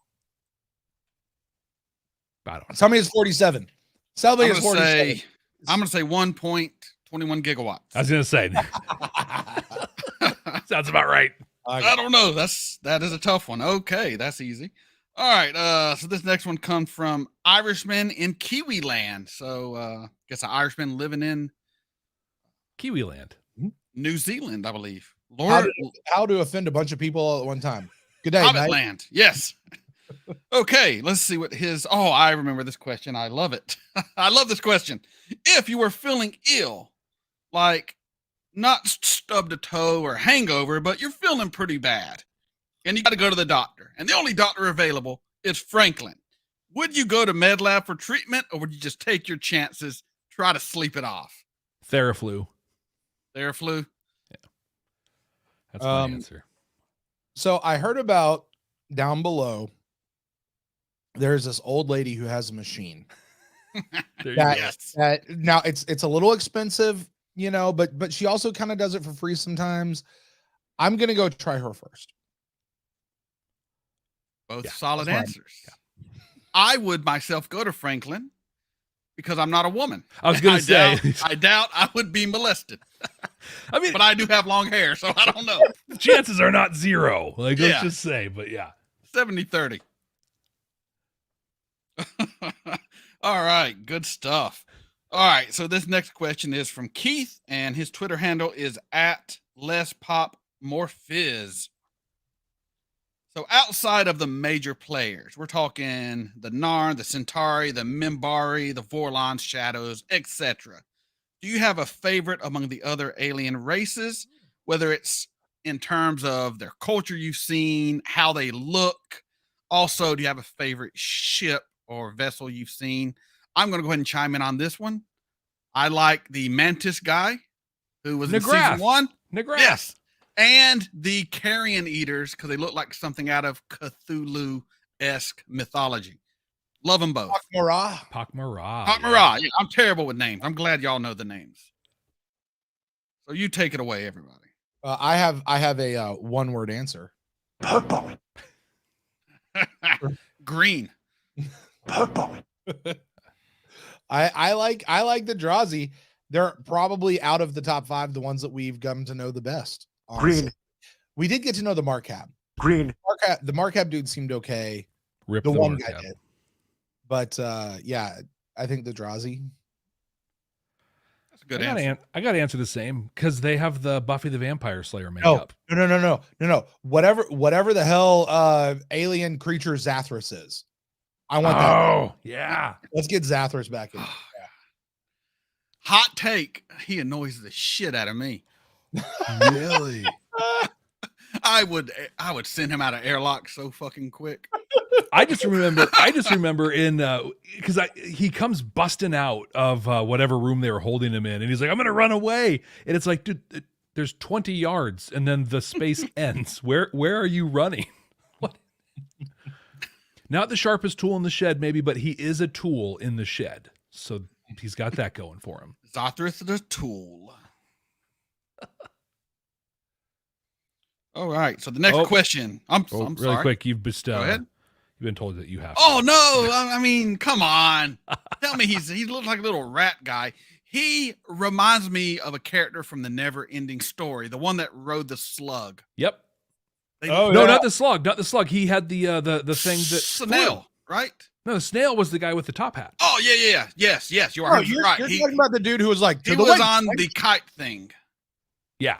I don't know. Tell me it's 47. Tell me I'm it's gonna 47. say 1.21 gigawatts. I was gonna say. Sounds about right. I don't know. That is a tough one. Okay, that's easy. All right. So this next one comes from Irishman in Kiwi Land. So guess an Irishman living in Kiwi Land. New Zealand, I believe. How to offend a bunch of people all at one time. Good day, Hobbit mate. Land. Yes. Okay, let's see what his. Oh, I remember this question. I love it. I love this question. If you were feeling ill, like not stubbed a toe or hangover, but you're feeling pretty bad, and you got to go to the doctor, and the only doctor available is Franklin, would you go to MedLab for treatment, or would you just take your chances, try to sleep it off? Theraflu. Theraflu. That's my answer. So I heard about down below. There's this old lady who has a machine. There you that, go. Yes. that now it's a little expensive, but she also kind of does it for free sometimes. I'm gonna go try her first. Both Yeah, solid that's fine. answers. I would myself go to Franklin because I'm not a woman. I was gonna say. I doubt I would be molested, I mean, but I do have long hair, so I don't know. chances are not zero. Like, Yeah. let's just say, but yeah. 70-30. All right, good stuff. All right, so this next question is from Keith, and his Twitter handle is @LessPopMoreFizz. So outside of the major players, we're talking the Narn, the Centauri, the Minbari, the Vorlons, Shadows, etc. Do you have a favorite among the other alien races, whether it's in terms of their culture you've seen, how they look? Also, do you have a favorite ship or vessel you've seen? I'm going to go ahead and chime in on this one. I like the Mantis guy who was in season Nagrath. 1. Nagrath. Yes. And the Carrion Eaters, because they look like something out of Cthulhu-esque mythology. Love them both. Mara. Pakmara. Pakmara. Yeah, I'm terrible with names. I'm glad y'all know the names. So you take it away, everybody. I have a one-word answer. Purple. Green. Purple. I like the Drazi. They're probably out of the top 5 the ones that we've come to know the best. Honestly. Green. We did get to know the Marcab. Green. The Marcab dude seemed okay. Rip The one Marcab. guy did. But yeah, I think the Drazi. That's a good answer. I got to answer the same because they have the Buffy the Vampire Slayer No, makeup. no. Whatever the hell alien creature Zathras is. I want that. Oh, yeah. Let's get Zathras back in. Hot take. He annoys the shit out of me. Really? I would send him out of airlock so fucking quick. I just remember in because he comes busting out of whatever room they were holding him in, and he's like, "I'm gonna run away," and it's like, dude, there's 20 yards, and then the space ends. Where are you running? What? Not the sharpest tool in the shed, maybe, but he is a tool in the shed, so he's got that going for him. Zathras the tool. All right. So the next question. I'm really sorry. quick. Go ahead. You've been told that you have. Oh no! I mean, come on. Tell me he looks like a little rat guy. He reminds me of a character from the Never Ending Story, the one that rode the slug. Yep. Oh, No, yeah. not the slug. He had the thing that snail, right? No, the snail was the guy with the top hat. Oh yeah. Yes. You are Oh, right. you're talking about the dude who was like, he was on the kite thing. Yeah.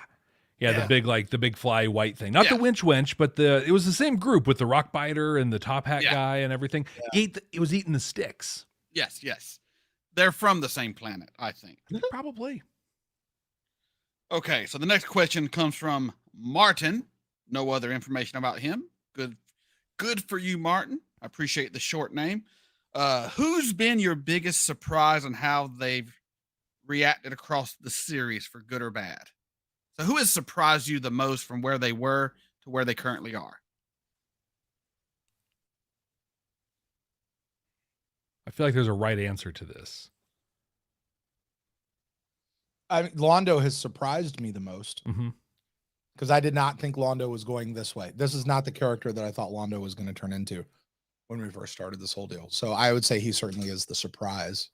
Yeah. The big fly white thing. Not the winch wench, but it was the same group with the rock biter and the top hat guy and everything. Yeah. It was eating the sticks. Yes. They're from the same planet, I think. Probably. Okay, so the next question comes from Martin. No other information about him. Good for you, Martin. I appreciate the short name. Who's been your biggest surprise on how they've reacted across the series, for good or bad? So who has surprised you the most from where they were to where they currently are? I feel like there's a right answer to this. Londo has surprised me the most Mm-hmm. because I did not think Londo was going this way. This is not the character that I thought Londo was going to turn into when we first started this whole deal. So I would say he certainly is the surprise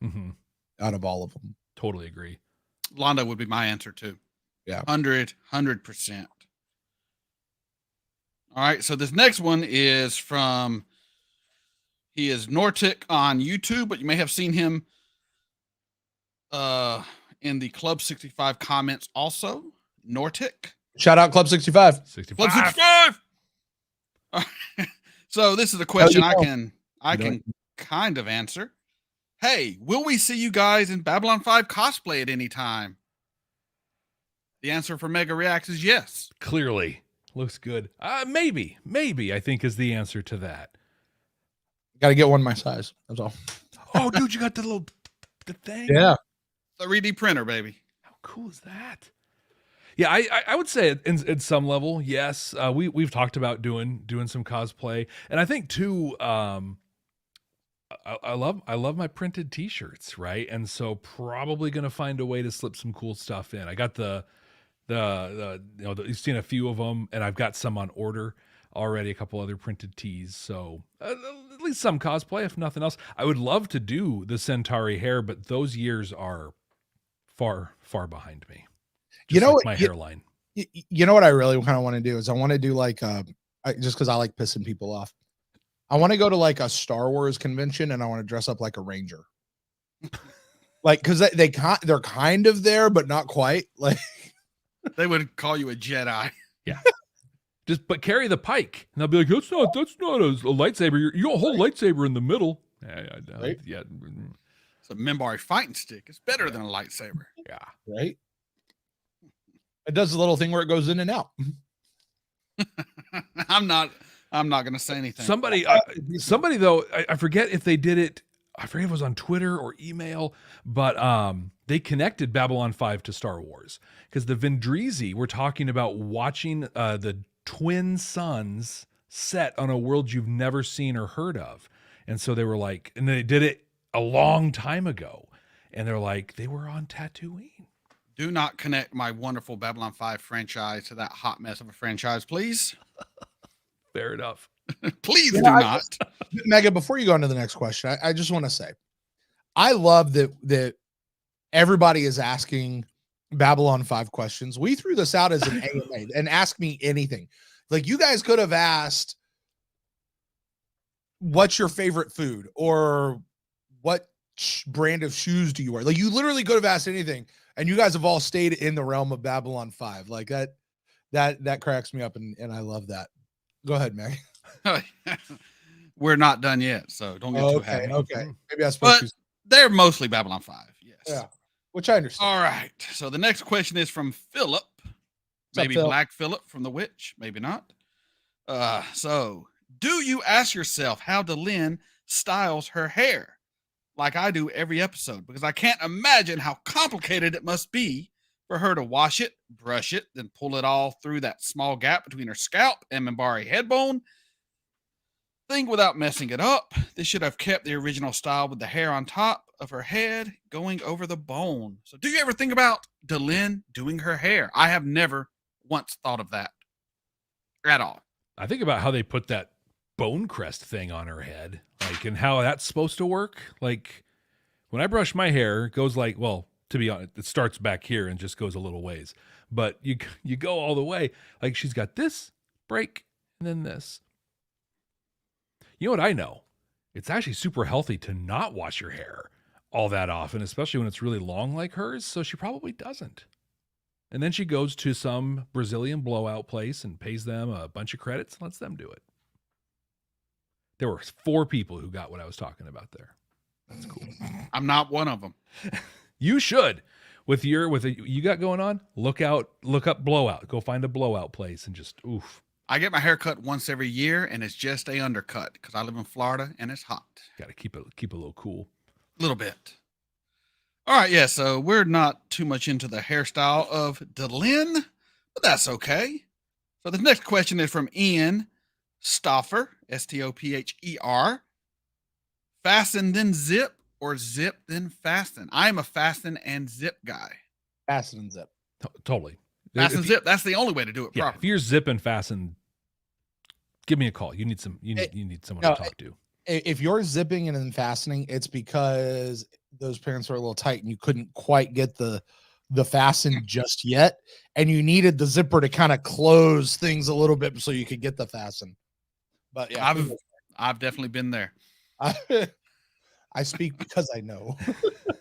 out of all of them. Totally agree. Londo would be my answer too. Yeah. 100%. All right. So this next one is he is Nortic on YouTube, but you may have seen him in the Club 65 comments also. Nortic. Shout out Club 65. 65. Club 65. All right. So this is a question I can kind of answer. Hey, will we see you guys in Babylon 5 cosplay at any time? The answer for Mega Reacts is yes. Clearly. Looks good. Maybe, I think is the answer to that. Got to get one my size. That's all. Oh, dude, you got the thing? Yeah. 3D printer, baby. How cool is that? Yeah, I would say in some level, yes. We've talked about doing some cosplay, and I think too. I love my printed T-shirts, right? And so probably gonna find a way to slip some cool stuff in. I got you've seen a few of them, and I've got some on order already. A couple other printed tees, so at least some cosplay, if nothing else. I would love to do the Centauri hair, but those years are far behind me. Just like my hairline. You know what I really kind of want to do is I want to do like just because I like pissing people off. I want to go to like a Star Wars convention and I want to dress up like a Ranger. Like, because they're kind of there, but not quite. Like they would call you a Jedi. Yeah. But carry the pike, and they'll be like, "That's not a lightsaber. You got a whole lightsaber in the middle." Right? It's a Minbari fighting stick. It's better than a lightsaber. Yeah. Right. It does the little thing where it goes in and out. I'm not going to say anything. Somebody though, I forget if they did it. I forget if it was on Twitter or email, but they connected Babylon 5 to Star Wars because the Vendrizi were talking about watching the twin suns set on a world you've never seen or heard of. And so they were like, and they did it a long time ago. And they're like, they were on Tatooine. Do not connect my wonderful Babylon 5 franchise to that hot mess of a franchise, please. Fair enough. Please do not. Mega, before you go on to the next question, I just want to say, I love that everybody is asking Babylon 5 questions. We threw this out as an AMA and ask me anything. Like you guys could have asked, what's your favorite food or what brand of shoes do you wear? Like, you literally could have asked anything, and you guys have all stayed in the realm of Babylon 5. Like that cracks me up, and I love that. Go ahead, Meg. We're not done yet, so don't get too happy. Okay. Maybe I spoke But too. they're mostly Babylon 5. Yes. Yeah, which I understand. All right. So the next question is from Philip. Maybe Phil? Black Philip from The Witch. Maybe not. So do you ask yourself how Delyn styles her hair like I do every episode? Because I can't imagine how complicated it must be for her to wash it, brush it, then pull it all through that small gap between her scalp and Minbari headbone. Think without messing it up. This should have kept the original style with the hair on top of her head going over the bone. So do you ever think about Delyn doing her hair? I have never once thought of that at all. I think about how they put that bone crest thing on her head, like, and how that's supposed to work. Like, when I brush my hair, it goes like, well, to be honest, it starts back here and just goes a little ways, but you go all the way. Like, she's got this break and then this. You know what I know? It's actually super healthy to not wash your hair all that often, especially when it's really long like hers. So she probably doesn't. And then she goes to some Brazilian blowout place and pays them a bunch of credits and lets them do it. There were 4 people who got what I was talking about there. That's cool. I'm not one of them. You should. With you got going on, look up blowout. Go find a blowout place and just oof. I get my hair cut once every year, and it's just a undercut because I live in Florida and it's hot. Got to keep a little cool. A little bit. All right, yeah, so we're not too much into the hairstyle of Delyn, but that's okay. So the next question is from Ian Stoffer, Stopher. Fasten then zip, or zip then fasten? I am a fasten and zip guy. Fasten and zip. Totally. Fasten and zip. That's the only way to do it Yeah, properly. if you're zip and fasten, give me a call. You need someone to talk to. If you're zipping and then fastening, it's because those pants are a little tight and you couldn't quite get the fasten just yet, and you needed the zipper to kind of close things a little bit so you could get the fasten. But yeah, I've definitely been there. I speak because I know.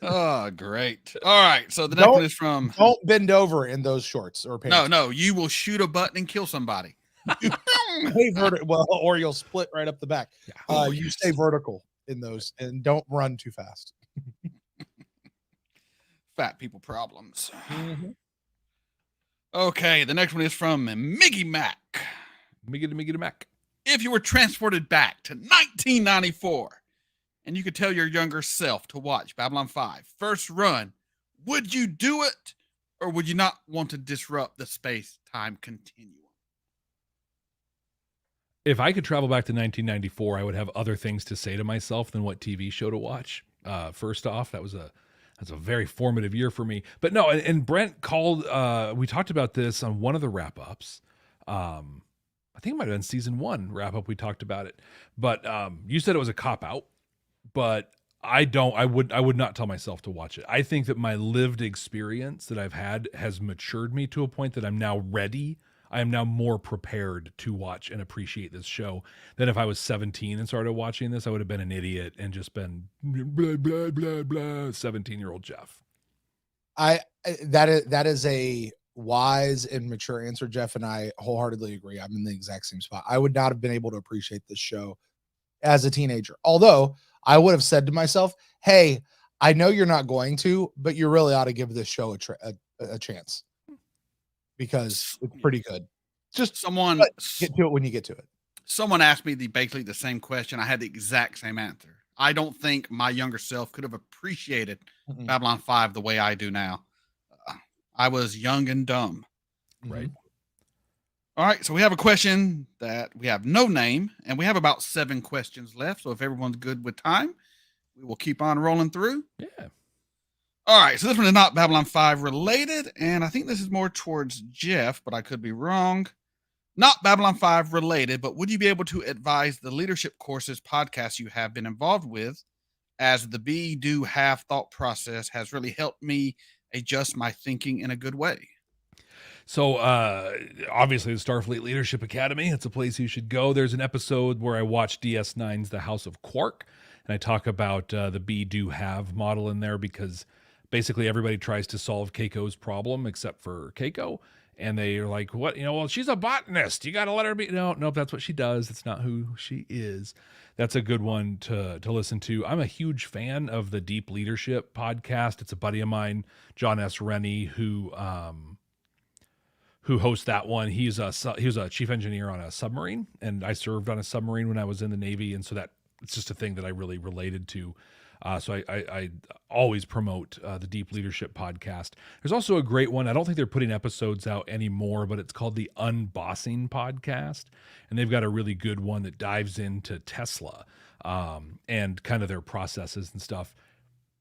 Oh, great. All right. So the next one is from. Don't bend over in those shorts or pants. No, you will shoot a button and kill somebody. Well, or you'll split right up the back. Yeah. You stay vertical in those and don't run too fast. Fat people problems. Okay. The next one is from Miggy Mac. Miggy Mac. If you were transported back to 1994 and you could tell your younger self to watch Babylon 5 first run, would you do it, or would you not want to disrupt the space-time continuum? If I could travel back to 1994, I would have other things to say to myself than what TV show to watch. First off, that's a very formative year for me. But no, and Brent called. We talked about this on one of the wrap-ups. I think it might have been season 1 wrap-up. We talked about it, but you said it was a cop-out. But I would not tell myself to watch it. I think that my lived experience that I've had has matured me to a point that I'm now ready. I am now more prepared to watch and appreciate this show than if I was 17 and started watching this. I would have been an idiot and just been blah, blah, blah, blah, 17-year-old Jeff. That is a wise and mature answer, Jeff, and I wholeheartedly agree. I'm in the exact same spot. I would not have been able to appreciate this show as a teenager. Although I would have said to myself, hey, I know you're not going to, but you really ought to give this show a chance because it's pretty good. Just get to it when you get to it. Someone asked me basically the same question. I had the exact same answer. I don't think my younger self could have appreciated Babylon 5 the way I do now. I was young and dumb. Right. All right. So we have a question that we have no name, and we have about 7 questions left. So if everyone's good with time, we will keep on rolling through. Yeah. All right. So this one is not Babylon 5 related, and I think this is more towards Jeff, but I could be wrong. Not Babylon 5 related, but would you be able to advise the leadership courses podcast you have been involved with, as the be, do, have thought process has really helped me adjust my thinking in a good way? So obviously the Starfleet Leadership Academy, it's a place you should go. There's an episode where I watched DS9's The House of Quark, And I talk about the be, do, have model in there because basically everybody tries to solve Keiko's problem except for Keiko. And they are like, what? Well, she's a botanist. You got to let her be. Nope, that's what she does. It's not who she is. That's a good one to listen to. I'm a huge fan of the Deep Leadership podcast. It's a buddy of mine, John S. Rennie, who hosts that one. He was a chief engineer on a submarine, and I served on a submarine when I was in the Navy, and so that it's just a thing that I really related to. So I always promote the Deep Leadership podcast. There's also a great one. I don't think they're putting episodes out anymore, but it's called the Unbossing Podcast. And they've got a really good one that dives into Tesla and kind of their processes and stuff.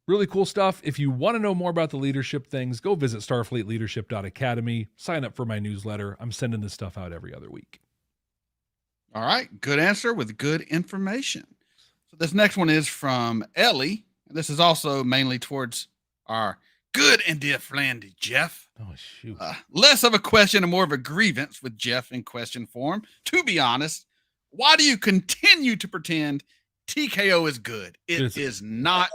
Really cool stuff. If you want to know more about the leadership things, go visit starfleetleadership.academy. Sign up for my newsletter. I'm sending this stuff out every other week. All right. Good answer with good information. So this next one is from Ellie. This is also mainly towards our good and dear friend, Jeff. Oh, shoot. Less of a question and more of a grievance with Jeff in question form. To be honest, why do you continue to pretend TKO is good? It is not.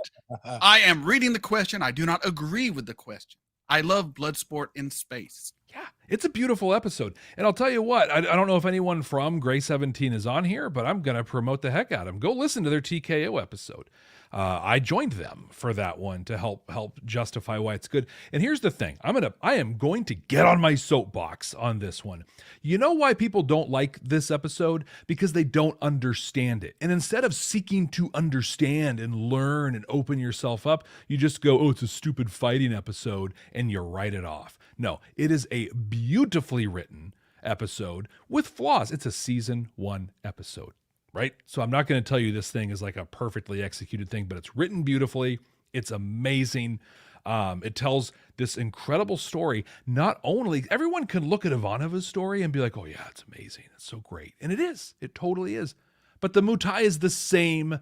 I am reading the question. I do not agree with the question. I love Bloodsport in space. Yeah, it's a beautiful episode. And I'll tell you what, I don't know if anyone from Gray 17 is on here, but I'm going to promote the heck out of them. Go listen to their TKO episode. I joined them for that one to help justify why it's good. And here's the thing. I am going to get on my soapbox on this one. You know why people don't like this episode? Because they don't understand it. And instead of seeking to understand and learn and open yourself up, you just go, oh, it's a stupid fighting episode, and you write it off. No, it is a beautifully written episode with flaws. It's a season 1 episode. Right? So I'm not going to tell you this thing is like a perfectly executed thing, but it's written beautifully. It's amazing. It tells this incredible story. Not only everyone can look at Ivanova's story and be like, oh yeah, it's amazing. It's so great. And it is. It totally is. But the Mutai is the same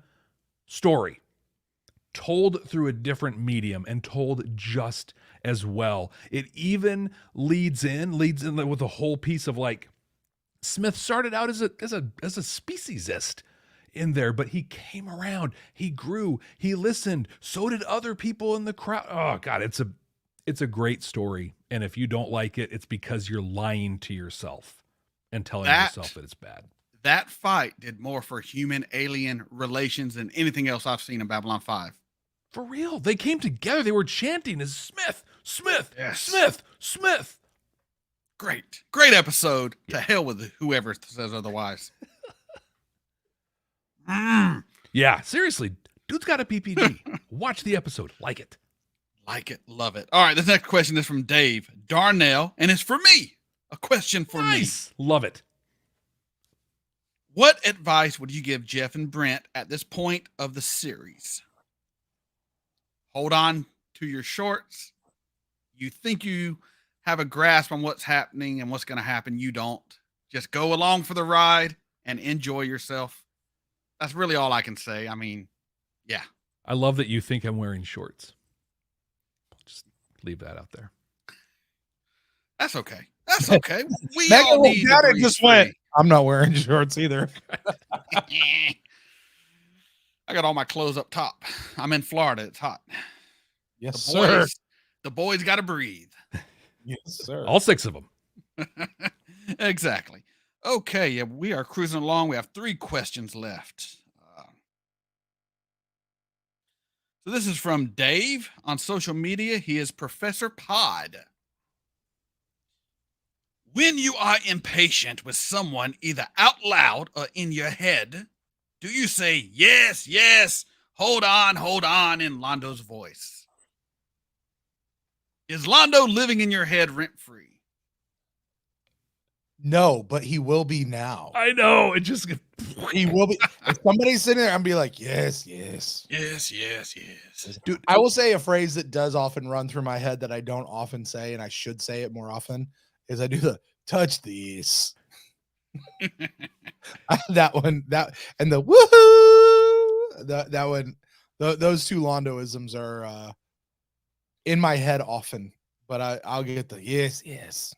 story told through a different medium and told just as well. It even leads in with a whole piece of like, Smith started out as a speciesist in there, but he came around, he grew, he listened. So did other people in the crowd. Oh God, it's a great story. And if you don't like it, it's because you're lying to yourself and telling yourself that it's bad. That fight did more for human-alien relations than anything else I've seen in Babylon 5. For real. They came together. They were chanting as Smith, Smith, Yes. Smith, Smith. Great episode. To hell with whoever says otherwise. Yeah, seriously. Dude's got a PPG. Watch the episode. Like it. Like it. Love it. All right. This next question is from Dave Darnell, and it's for me. A question for me. Love it. What advice would you give Jeff and Brent at this point of the series? Hold on to your shorts. You think you have a grasp on what's happening and what's going to happen. You don't. Just go along for the ride and enjoy yourself. That's really all I can say. I mean, yeah. I love that you think I'm wearing shorts. Just leave that out there. That's okay. That's okay. We Megan all need to breathe just free. went, I'm not wearing shorts either. I got all my clothes up top. I'm in Florida. It's hot. Yes, sir. The boys got to breathe. Yes, sir. All 6 of them. Exactly. Okay, yeah, we are cruising along. We have 3 questions left. So this is from Dave on social media. He is Professor Pod. When you are impatient with someone, either out loud or in your head, do you say, yes, yes, hold on in Londo's voice? Is Londo living in your head rent-free? No, but he will be now. I know. It just He will be. If somebody's sitting there, I'm be like, yes, yes. Yes, yes, yes. Dude, I will say a phrase that does often run through my head that I don't often say, and I should say it more often, is I do the touch this. That one, and the woohoo. That one, those 2 Londoisms are in my head often, but I'll get the yes, yes.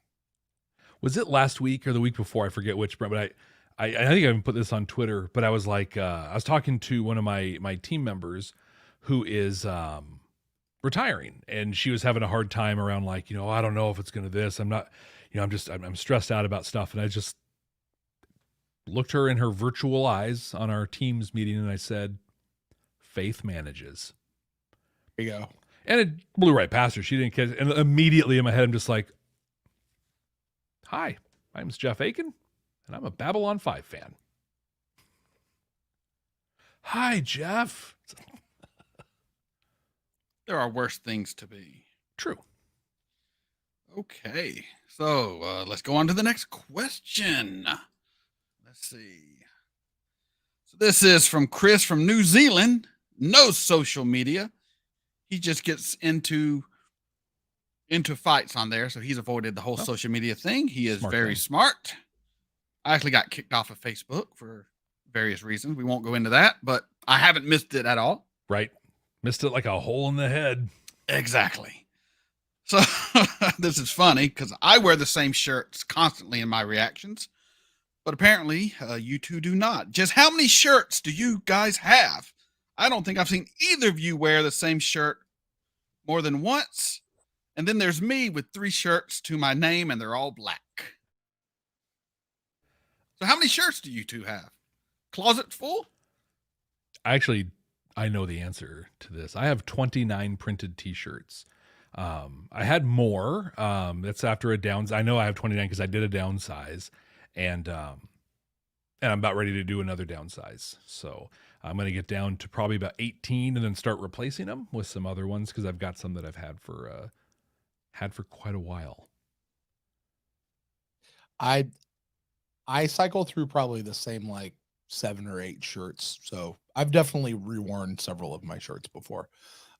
Was it last week or the week before? I forget which, but I think I even put this on Twitter, but I was like, I was talking to one of my team members who is retiring, and she was having a hard time around like, I don't know if it's going to this. I'm not, I'm stressed out about stuff, and I just looked her in her virtual eyes on our team's meeting, and I said, "Faith manages." There you go. And it blew right past her. She didn't catch it. And immediately in my head, I'm just like, "Hi, my name's Jeff Aiken, and I'm a Babylon 5 fan." Hi, Jeff. There are worse things to be. True. Okay, so let's go on to the next question. Let's see. So this is from Chris from New Zealand. No social media. He just gets into fights on there, so he's avoided the whole social media thing. He is Smart very thing. smart. I actually got kicked off of Facebook for various reasons. We won't go into that, but I haven't missed it at all. Right. Missed it like a hole in the head. Exactly. So this is funny because I wear the same shirts constantly in my reactions, but apparently you two do not. Just how many shirts do you guys have? I don't think I've seen either of you wear the same shirt more than once. And then there's me with 3 shirts to my name, and they're all black. So how many shirts do you two have? Closet full? I know the answer to this. I have 29 printed t-shirts. I had more. That's after a down. I know I have 29 because I did a downsize, and I'm about ready to do another downsize. So I'm going to get down to probably about 18 and then start replacing them with some other ones because I've got some that I've had for quite a while. I cycle through probably the same like 7 or 8 shirts. So I've definitely reworn several of my shirts before.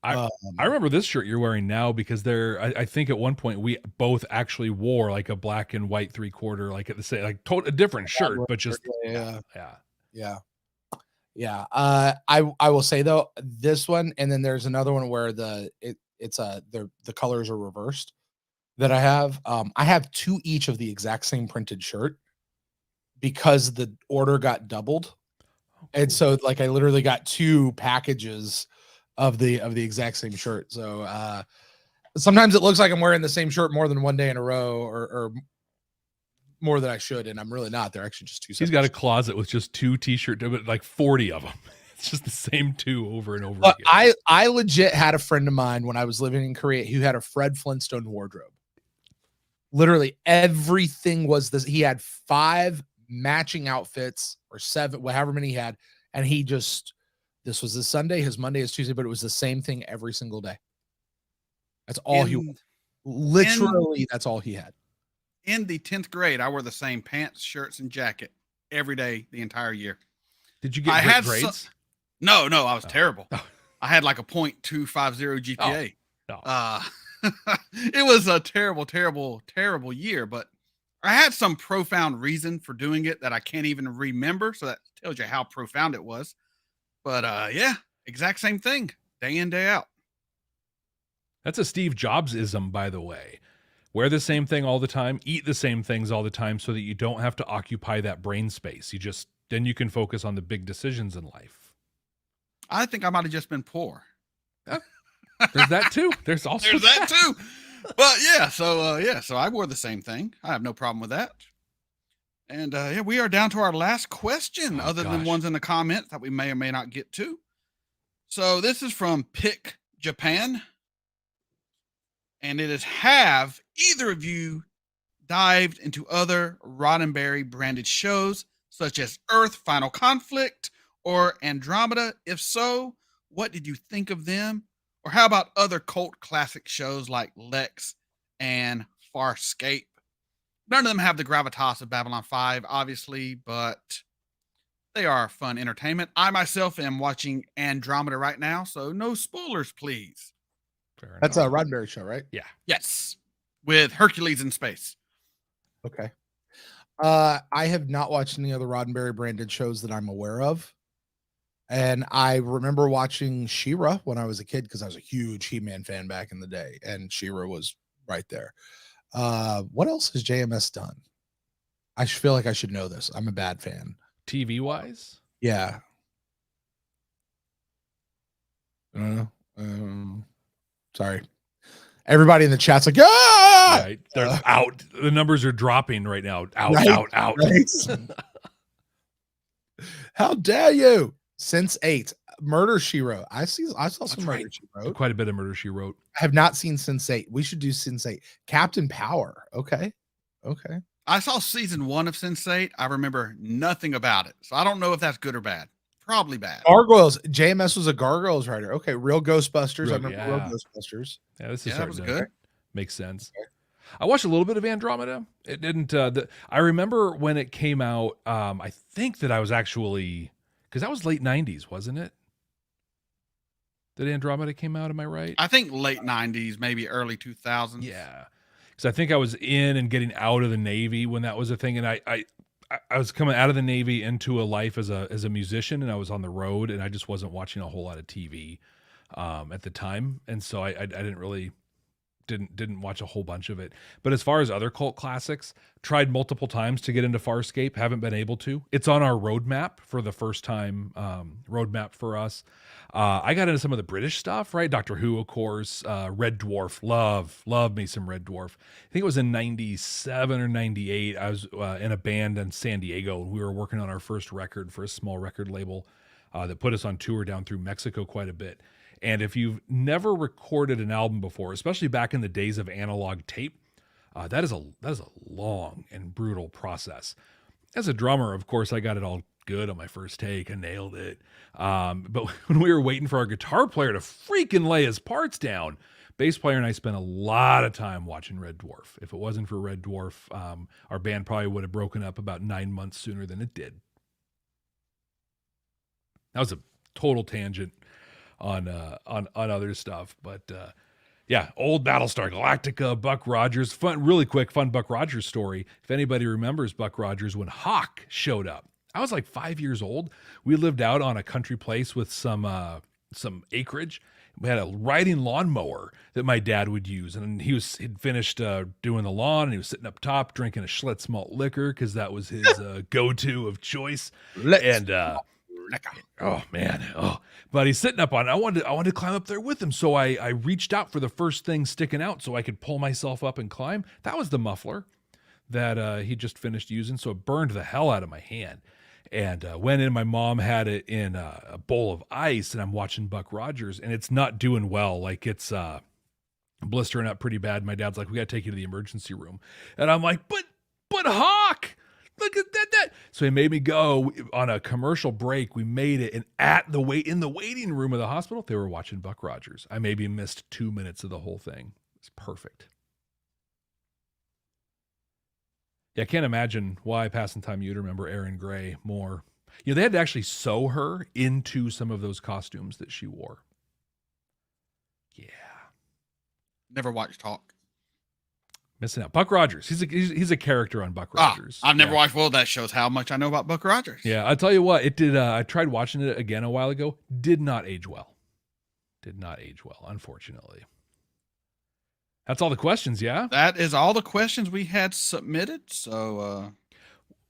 I remember this shirt you're wearing now because I think at one point we both actually wore like a black and white 3/4, like at the same, like a different shirt, but just yeah. yeah. I will say though, this one, and then there's another one where the colors are reversed that I have. I have 2 each of the exact same printed shirt because the order got doubled. And so like I literally got 2 packages of the exact same shirt. So sometimes it looks like I'm wearing the same shirt more than one day in a row or more than I should, and I'm really not. They're actually just 2 He's got a closet with just 2 t-shirts, like 40 of them. It's just the same 2 over and over but again. I legit had a friend of mine when I was living in Korea who had a Fred Flintstone wardrobe. Literally everything was this. He had 5 matching outfits or 7, however many he had, and this was his Sunday, his Monday, his Tuesday, but it was the same thing every single day. That's all that's all he had. In the 10th grade, I wore the same pants, shirts, and jacket every day the entire year. Did you get great grades? No, I was terrible. I had like a .250 GPA. It was a terrible, terrible, terrible year, but I had some profound reason for doing it that I can't even remember. So that tells you how profound it was. But yeah, exact same thing, day in, day out. That's a Steve Jobs-ism, by the way. Wear the same thing all the time, eat the same things all the time so that you don't have to occupy that brain space. Then you can focus on the big decisions in life. I think I might have just been poor. There's that too. There's that too. But yeah, so I wore the same thing. I have no problem with that. And yeah, we are down to our last question, than ones in the comments that we may or may not get to. So this is from Pick Japan. And it is, have either of you dived into other Roddenberry branded shows such as Earth Final Conflict or Andromeda? If so, what did you think of them? Or how about other cult classic shows like Lex and Farscape? None of them have the gravitas of Babylon 5, obviously, but they are fun entertainment. I myself am watching Andromeda right now, so no spoilers, please. That's a Roddenberry show, right? Yeah. Yes. With Hercules in space. Okay. I have not watched any other Roddenberry branded shows that I'm aware of. And I remember watching She-Ra when I was a kid because I was a huge He-Man fan back in the day, and She-Ra was right there. What else has JMS done? I feel like I should know this. I'm a bad fan. TV wise? Yeah. Sorry. Everybody in the chat's like, ah! Right. They're out. The numbers are dropping right now. Out, Right, out. right. How dare you? Since 8. Murder She Wrote. I saw some Murder right. She Wrote. Quite a bit of Murder She Wrote. I have not seen Since 8. We should do Since 8. Captain Power. Okay. I saw season 1 of Sense8. I remember nothing about it. So I don't know if that's good or bad. Probably bad. Gargoyles. JMS was a Gargoyles writer. Okay. Real Ghostbusters. I remember Real Ghostbusters. Yeah, this is Yeah, that was good. Makes sense. Okay. I watched a little bit of Andromeda. It didn't. I remember when it came out. I think that I was actually, because that was late '90s, wasn't it? That Andromeda came out. Am I right? I think late 90s, maybe early 2000s. Yeah, because I think I was in and getting out of the Navy when that was a thing, and I was coming out of the Navy into a life as a musician, and I was on the road, and I just wasn't watching a whole lot of TV at the time, and so I didn't really. Didn't watch a whole bunch of it. But as far as other cult classics, tried multiple times to get into Farscape, haven't been able to. It's on our roadmap for the first time, roadmap for us. I got into some of the British stuff, right? Doctor Who, of course, Red Dwarf, love me some Red Dwarf. I think it was in 97 or 98. I was in a band in San Diego, and we were working on our first record for a small record label that put us on tour down through Mexico quite a bit. And if you've never recorded an album before, especially back in the days of analog tape, that is a long and brutal process. As a drummer, of course, I got it all good on my first take. I nailed it. But when we were waiting for our guitar player to freaking lay his parts down, bass player and I spent a lot of time watching Red Dwarf. If it wasn't for Red Dwarf, our band probably would have broken up about 9 months sooner than it did. That was a total tangent on other stuff, but yeah, old Battlestar Galactica, Buck Rogers, really quick fun Buck Rogers story. If anybody remembers Buck Rogers, when Hawk showed up, I was like 5 years old. We lived out on a country place with some acreage. We had a riding lawnmower that my dad would use, and he'd finished doing the lawn, and he was sitting up top drinking a Schlitz malt liquor because that was his go-to of choice. Oh man, but he's sitting up on it. I wanted to climb up there with him, so I reached out for the first thing sticking out so I could pull myself up and climb. That was the muffler that he just finished using, so it burned the hell out of my hand. And went in, my mom had it in a bowl of ice, and I'm watching Buck Rogers, and it's not doing well. Like it's blistering up pretty bad. My dad's like, "We got to take you to the emergency room," and I'm like, "But Hawk, look at that." So he made me go on a commercial break. We made it, and in the waiting room of the hospital, they were watching Buck Rogers. I maybe missed 2 minutes of the whole thing. It's perfect. Yeah, I can't imagine why passing time you'd remember Erin Gray more. You know, they had to actually sew her into some of those costumes that she wore. Yeah. Never watched Hawk. Missing out. Buck Rogers. He's a character on Buck Rogers. I've never watched. Well, that shows how much I know about Buck Rogers. Yeah, I'll tell you what. It did. I tried watching it again a while ago. Did not age well. Unfortunately. That's all the questions. Yeah. That is all the questions we had submitted. So,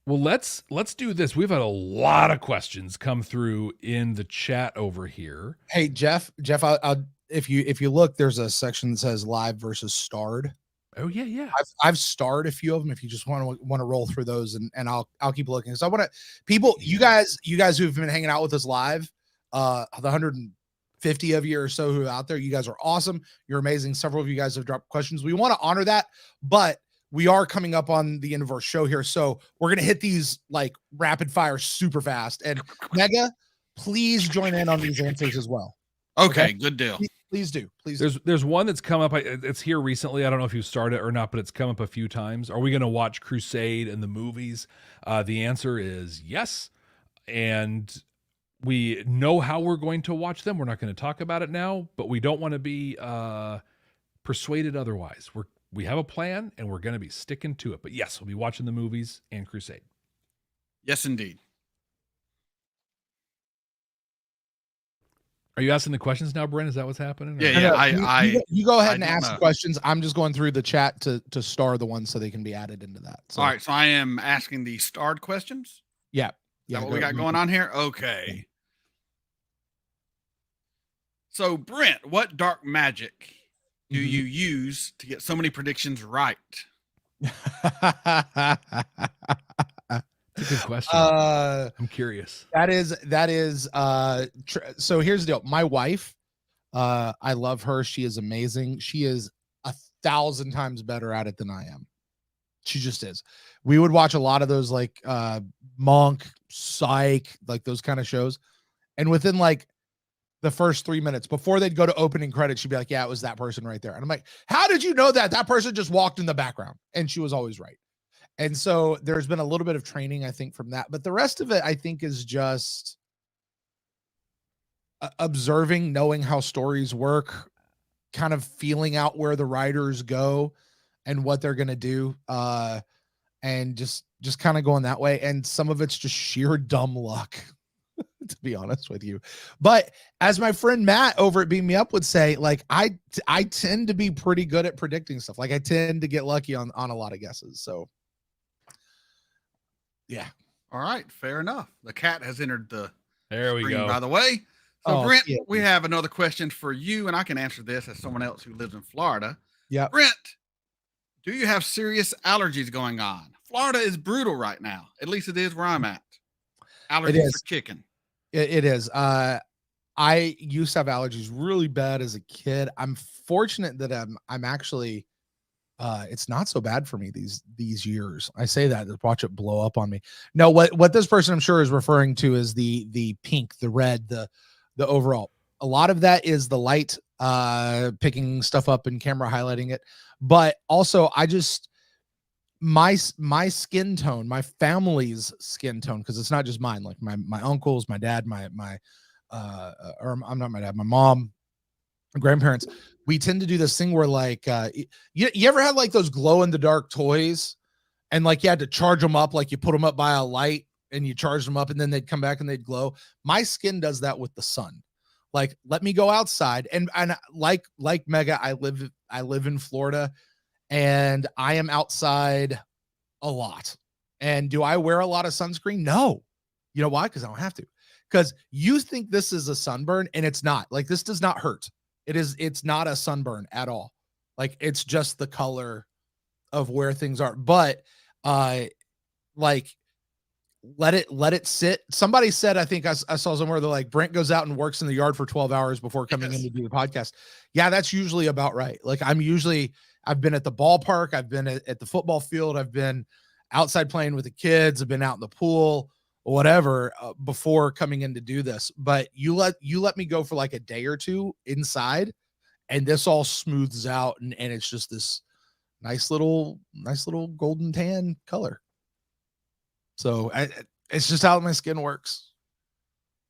well, let's do this. We've had a lot of questions come through in the chat over here. Hey, Jeff, I'll if you look, there's a section that says live versus starred. Oh yeah. I've starred a few of them. If you just want to roll through those, and I'll keep looking. So I want to people, you guys who've been hanging out with us live, the 150 of you or so who are out there, you guys are awesome. You're amazing. Several of you guys have dropped questions. We want to honor that, but we are coming up on the end of our show here, so we're gonna hit these like rapid fire super fast. And Mega, please join in on these answers as well. okay, good deal. Please do. There's one that's come up. It's here recently. I don't know if you started it or not, but it's come up a few times. Are we going to watch Crusade and the movies? The answer is yes. And we know how we're going to watch them. We're not going to talk about it now, but we don't want to be persuaded otherwise. We have a plan, and we're going to be sticking to it. But yes, we'll be watching the movies and Crusade. Yes, indeed. Are you asking the questions now, Brent? Is that what's happening? Yeah, Or- yeah. You go ahead I and don't ask know. the questions. I'm just going through the chat to star the ones so they can be added into that. So, All right, so I am asking the starred questions. yeah. Is Yeah. that what we got going on here? Okay. So, Brent, what dark magic do Mhm. you use to get so many predictions right? It's a good question. I'm curious. That is so here's the deal. My wife, I love her. She is amazing. She is 1,000 times better at it than I am. She just is. We would watch a lot of those like Monk, Psych, like those kind of shows. And within like the first 3 minutes before they'd go to opening credits, she'd be like, yeah, it was that person right there. And I'm like, how did you know that? That person just walked in the background. And she was always right. And so there's been a little bit of training, I think, from that. But the rest of it, I think, is just observing, knowing how stories work, kind of feeling out where the writers go and what they're going to do. And just kind of going that way. And some of it's just sheer dumb luck, to be honest with you. But as my friend Matt over at Beam Me Up would say, like, I tend to be pretty good at predicting stuff. Like I tend to get lucky on a lot of guesses. So yeah. All right, fair enough. The cat has entered the There we screen, go. by the way. So, Oh, Brent, yeah. we have another question for you, and I can answer this as someone else who lives in Florida. Yeah. Brent, do you have serious allergies going on? Florida is brutal right now. At least it is where I'm at. Allergies is. for chicken. It is. I used to have allergies really bad as a kid. I'm fortunate that I'm actually it's not so bad for me these years. I say that to watch it blow up on me. No, what this person I'm sure is referring to is the pink, the red, the overall. A lot of that is the light picking stuff up and camera highlighting it. But also I just my skin tone, my family's skin tone, because it's not just mine, like my uncles, my dad, my or I'm not my dad, my mom, grandparents, we tend to do this thing where like you ever had like those glow in the dark toys and like you had to charge them up, like you put them up by a light and you charge them up and then they'd come back and they'd glow. My skin does that with the sun. Like, let me go outside and like Mega, I live in Florida and I am outside a lot. And do I wear a lot of sunscreen? No. You know why? Because I don't have to. Because you think this is a sunburn and it's not. Like, this does not hurt. It's not a sunburn at all. Like, it's just the color of where things are. But like, let it sit. Somebody said, I think I saw somewhere that like Brent goes out and works in the yard for 12 hours before coming in to do the podcast. Yeah, that's usually about right. Like, I've been at the ballpark, I've been at the football field, I've been outside playing with the kids, I've been out in the pool, whatever, before coming in to do this. But you let me go for like a day or two inside and this all smooths out and it's just this nice little golden tan color. So it's just how my skin works.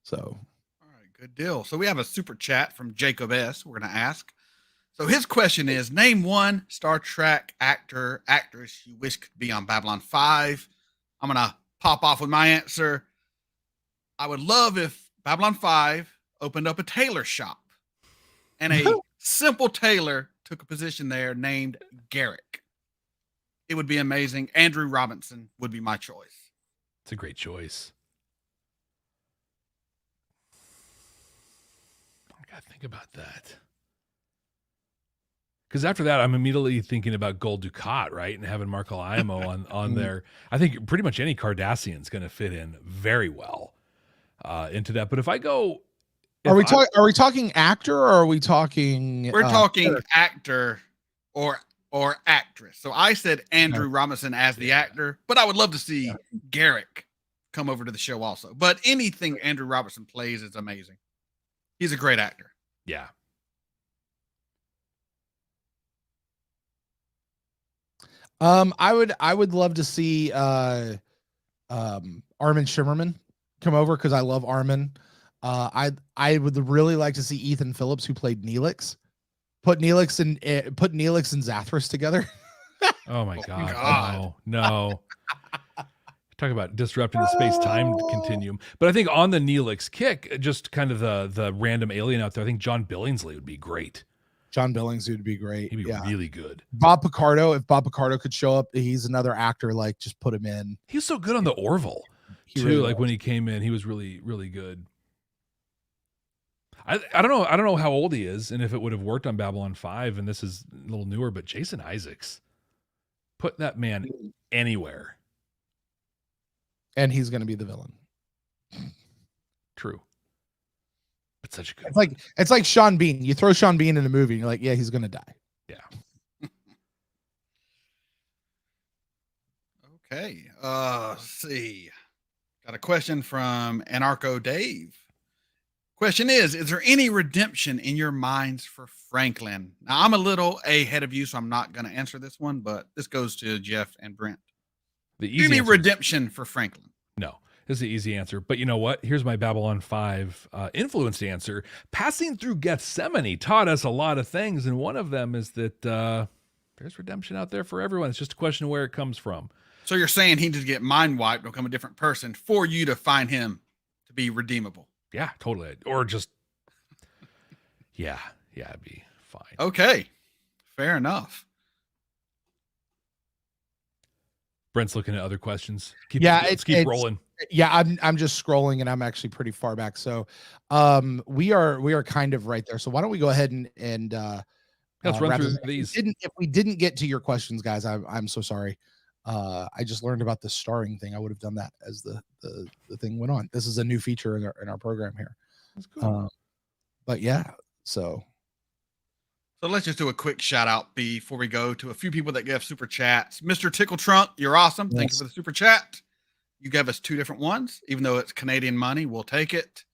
So All right, good deal. So we have a super chat from Jacob S. We're going to ask. So his question is, name one Star Trek actor, actress you wish could be on Babylon 5. I'm going to pop off with my answer. I would love if Babylon 5 opened up a tailor shop and a simple tailor took a position there named Garrick. It would be amazing. Andrew Robinson would be my choice. It's a great choice. I gotta think about that. Because after that, I'm immediately thinking about Gold Dukat, right? And having Marco Imo on there. I think pretty much any Cardassian's going to fit in very well into that. But if I go, are we talking actor or are we talking? We're talking actor or actress. So I said Andrew Robinson as the actor, but I would love to see Garrick come over to the show also. But anything Andrew Robinson plays is amazing. He's a great actor. Yeah. I would love to see Armin Shimmerman come over because I love Armin. I would really like to see Ethan Phillips, who played Neelix. Put Neelix and Zathras together. Oh my God. God. No. Talk about disrupting the space-time continuum. But I think on the Neelix kick, just kind of the random alien out there, I think John Billingsley would be great. John Billings would be great. He'd be really good. Bob Picardo, if Bob Picardo could show up, he's another actor. Like, just put him in. He was so good on the Orville He too. really Like was. when he came in, he was really, really good. I don't know. I don't know how old he is, and if it would have worked on Babylon 5. And this is a little newer, but Jason Isaacs, put that man anywhere. And he's going to be the villain. True. But such a good. It's like Sean Bean. You throw Sean Bean in a movie, and you're like, yeah, he's going to die. Yeah. Okay. Let's see. Got a question from Anarcho Dave. Question is there any redemption in your minds for Franklin? Now, I'm a little ahead of you, so I'm not going to answer this one, but this goes to Jeff and Brent. The Give easy me answer. redemption for Franklin. No, this is the easy answer. But you know what? Here's my Babylon 5 influenced answer. Passing through Gethsemane taught us a lot of things, and one of them is that there's redemption out there for everyone. It's just a question of where it comes from. So you're saying he just get mind wiped, become a different person for you to find him to be redeemable. Yeah, totally. Or just, yeah, it'd be fine. Okay, fair enough. Brent's looking at other questions. Let's keep rolling. Yeah, I'm just scrolling, and I'm actually pretty far back. So, we are kind of right there. So why don't we go ahead and Let's run wrap through this up. these. If we didn't get to your questions, guys, I'm so sorry. I just learned about the starring thing. I would have done that as the thing went on. This is a new feature in our program here. That's cool. But yeah, so let's just do a quick shout out before we go to a few people that gave super chats. Mr. Tickle Trunk, you're awesome. Thank you Yes. for the super chat. You gave us 2 different ones, even though it's Canadian money. We'll take it.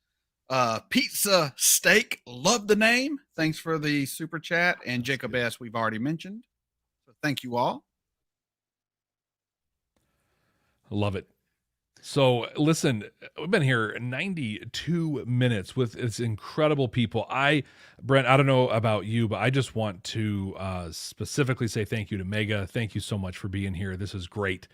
Pizza Steak, love the name. Thanks for the super chat. And Jacob S. we've already mentioned. So thank you all. Love it. So listen, we've been here 92 minutes with it's incredible people. Brent, I don't know about you, but I just want to specifically say thank you to Mega. Thank you so much for being here. This is great.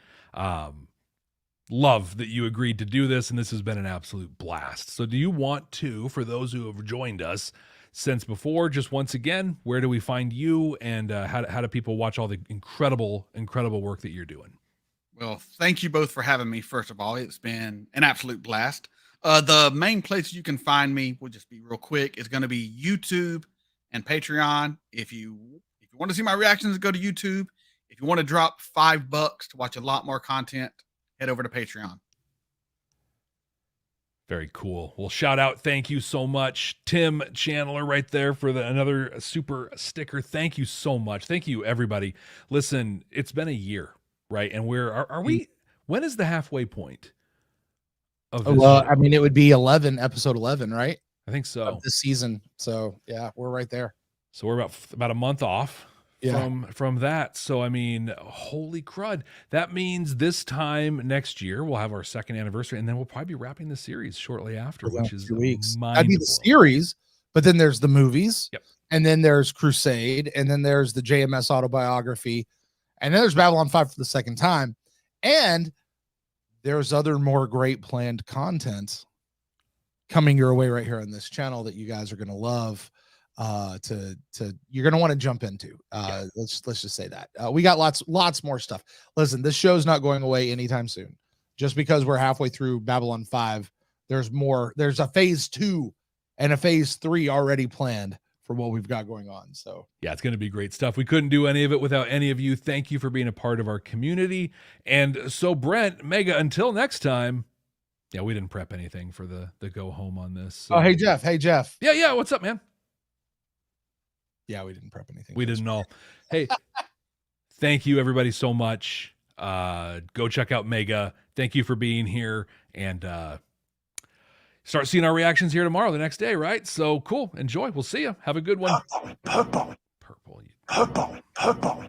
Love that you agreed to do this, and this has been an absolute blast. So do you want to, for those who have joined us since before, just once again, where do we find you, and how do people watch all the incredible work that you're doing? Well, thank you both for having me. First of all, it's been an absolute blast. The main place you can find me, we'll just be real quick, is going to be YouTube and Patreon. If you want to see my reactions, go to YouTube. If you want to drop $5 to watch a lot more content, head over to Patreon. Very cool. Well, shout out. Thank you so much, Tim Chandler, right there for another super sticker. Thank you so much. Thank you, everybody. Listen, it's been a year. Right. And are we, when is the halfway point of this well, show? I mean, it would be episode 11, right? I think so. Of this season. So yeah, we're right there. So we're about a month off from that. So, I mean, holy crud. That means this time next year, we'll have our 2nd anniversary, and then we'll probably be wrapping the series shortly after, which is 2 weeks. That'd mind-blowing. be the series, but then there's the movies. Yep. And then there's Crusade, and then there's the JMS autobiography. And then there's Babylon 5 for the 2nd time. And there's other more great planned content coming your way right here on this channel that you guys are going to love. You're going to want to jump into. Let's just say that. We got lots more stuff. Listen, this show's not going away anytime soon. Just because we're halfway through Babylon 5, there's more. There's a phase 2 and a phase 3 already planned for what we've got going on. So yeah, it's going to be great stuff. We couldn't do any of it without any of you. Thank you for being a part of our community. And so Brent, Mega, until next time. Yeah, we didn't prep anything for the go home on this. So. Oh, hey Jeff. Yeah. What's up, man? Yeah, we didn't prep anything. We didn't know. Hey, thank you everybody so much. Go check out Mega. Thank you for being here, and start seeing our reactions here tomorrow, the next day, right? So cool. Enjoy. We'll see you. Have a good one. Purple. Purple. Purple. Purple.